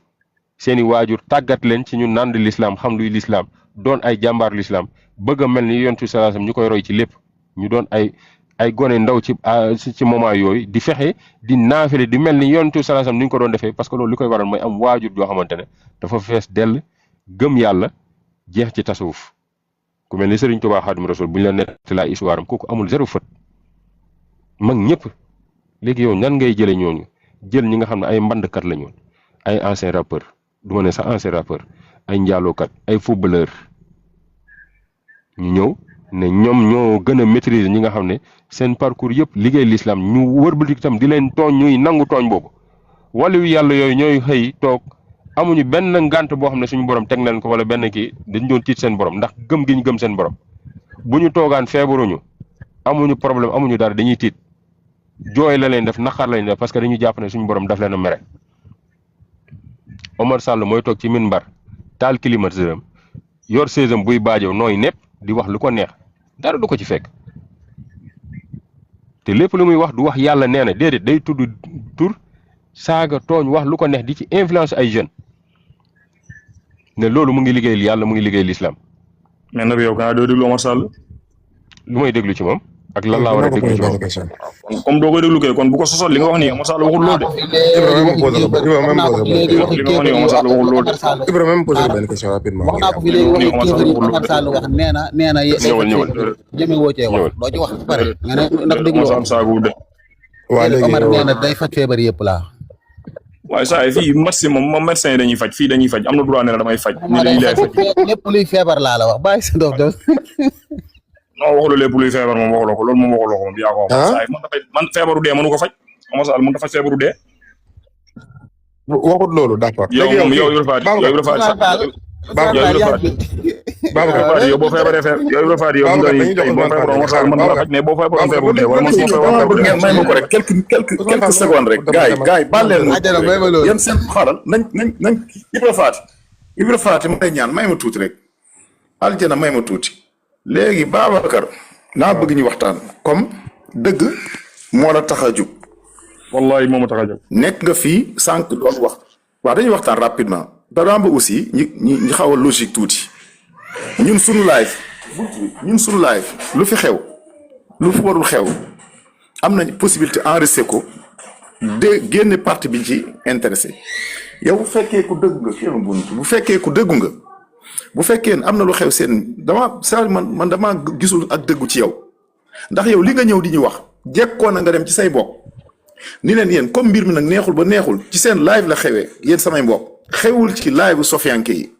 Speaker 2: seeni waajur tàggat leen ci ñu nànd l'islam xam luy l'islam doon ay jàmbaar l'islam bëgg a mel ni yontu sallallahu alayhi wasallam ñu koy roy ci lépp ñu doon ay gone ndaw ci moment yooyu di fexe di naafile di mel ni yontu sallallahu alayhi wasallam ni ñu ko doon defee parce que loolu li koy waral mooy am waajur yoo xamante ne dafa fees dell gëm yàlla jeex ci tasawuf ku mel ni Serigne Touba Xaadimu Rasuul bu ñu la nettali histoire am kooku amul zéro faute mag ñëpp léegi yow nan ngay jëlee ñooñu jël ñi nga xam ne ay mbandkat la ñoon ay ancien rappeur du ma ne sax ancien rappeur ay njaalookat ay footballeur ñu ñëw ne ñoom ñoo gën a maîtriser ñi nga xam ne seen parcours yëpp liggéey l'islam ñu wërbal itam di leen tooñ ñuy nangu tooñ boobu waliyu yàlla yooyu ñooy xëy toog amuñu benn ngànt boo xam ne suñu borom teg nañ ko wala benn kii dañ doon tiit seen borom ndax gëm gi ñu gëm seen borom bu ñu toogaan feebaruñu amuñu problème amuñu dara dañuy tiit jooy la leen def naqar la leen def parce que dañu jàpp ne suñu borom daf leen a mere Omar Sall mooy toog ci minbar taal climatiseur yor saisam buy baajow nooy nepp di wax lu ko neex dara du ko ci fekk te lépp lu muy wax du wax yàlla nee na déedéet day tudd tur saaga tooñ wax lu ko neex di ci influence ay jeunes ne loolu mu ngi liggéeyal yàlla mu ngi liggéeyal l'islam.
Speaker 8: mais nag yow kanaa doo déglu Omar Sall.
Speaker 2: lu may déglu ci moom. ak lan laa war a déglu ci moom.
Speaker 8: comme doo koy déglu kay kon bu ko sosol li nga wax nii Omar Sall waxul loolu de.
Speaker 7: Ibrahima posé benn question rapidement.
Speaker 4: wax naa ko fi léegi waxi kéefar yi Omar Sall wax nee na jëme woo cee wax doo ci wax ba pare nga ne ndax déglu waa léegi Omar nee na day faj feebar yëpp laa
Speaker 8: waaye saa yi fii maximum moom médecin yi dañuy faj fii dañuy faj am na droit ne la damay faj ni dañuy lay faj
Speaker 4: lépp luy feebar laa la wax bàyyi sa dof dof
Speaker 8: non waxuloo lépp luy feebar moom waxuloo ko loolu moom waxuloo ko moom yaa ko wax saa yi man feebaru dee mënu ko faj Omar Sall mënu ta faj feebaru dee
Speaker 7: waxut loolu d'accord
Speaker 8: yow moom yow yow boo feebaree yow boo feebaroon Omar Sall mën na la faj mais boo feebaroon feebaru dee wala man feebaru dee
Speaker 5: may ma ko rek quelques secondes rek gars yi baal leen yéen seen xaaral nañ Ibra Faati may ñaan may ma tuuti rek aljana may ma tuuti léegi Babacar naa bëgg ñu waxtaan comme dëgg moo la tax a jóg
Speaker 8: wallahi moo ma tax a jóg
Speaker 5: nekk nga fii sànq doon wax waaw dañuy waxtaan rapidement dara ba aussi ñi xaw a logique tuuti ñun suñu live lu fi xew lu fi warul xew am nañ possibilité enregistrer ko de génne partie bi ci intéressé yow bu fekkee ku dëggu nga fi bu fekkee ku dëggu nga bu fekkee am na lu xew seen man damaa gisul ak dëggu ci yow ndax yow li nga ñëw di ñu wax jekkoon na nga dem ci say mbokk ni leen yéen comme mbir mi nag neexul ba neexul ci seen live la xewee yéen samay mbokk xewul ci live bu sofiyanke yi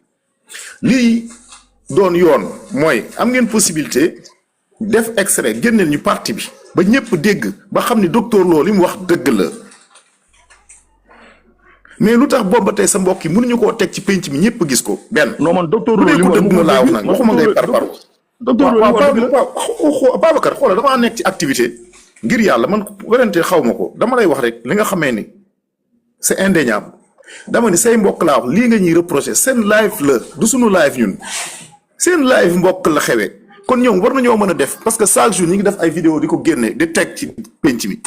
Speaker 5: lii doon yoon mooy am ngeen possibilité def extrait génneel ñu parti bi ba ñëpp dégg ba xam ni docteur Lo li mu wax dëgg la mais lu tax boobu ba tey sa mbokk yi mënuñu koo teg ci penc mi ñëpp gis ko benn.
Speaker 8: non man docteur Lo li mu
Speaker 5: dëgg laa wax nag waxuma ngay parparu.
Speaker 8: docteur Lo
Speaker 5: waaw Babacar xoolal damaa nekk ci activité ngir yàlla man werante xaw ma ko dama lay wax rek li nga xamee ni c'est indéniable dama ni say mbokk laa wax lii nga ñuy reproché seen live la du sunu live ñun seen live mbokk la xewee kon ñoom war nañoo mën a def parce que chaque jour ñi ngi def ay vidéo di ko génne di teg ci penc mi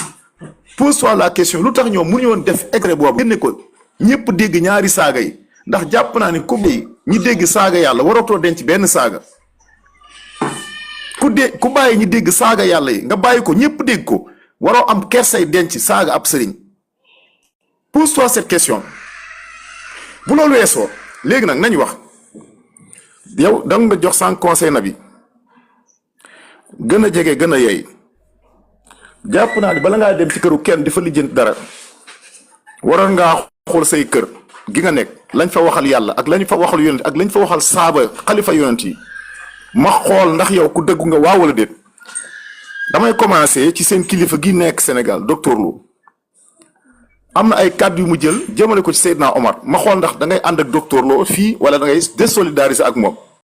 Speaker 5: pose-toi la question lu tax ñoom mënuñu woon def extrait boobu génne ko ñëpp dégg ñaari saaga yi ndax jàpp naa ni ku ñi dégg saaga yàlla waratoo denc benn saaga ku bàyyi ñi dégg saaga yàlla yi nga bàyyi ko ñëpp dégg ko waroo am kersay denc saaga ab sëriñ pose-toi cette question bu loolu weesoo léegi nag nañ wax yow da nga jox sànq conseil na bi gën a jege gën a yey jàpp naa ni bala ngaa dem ci këru kenn di fa lijjanti dara waroon ngaa xool say kër gi nga nekk lañ fa waxal yàlla ak lañ fa waxal yonent ak lañ fa waxal saaba xalifa yonent yi ma xool ndax yow ku dëggu nga waaw wala déet. damay commencer ci seen kilifa gi nekk Sénégal docteur Lo am na ay kàddu yu mu jël jëmale ko ci Seydina Omar ma xool ndax da ngay ànd ak docteur Lo fii wala da ngay désolidariser ak moom.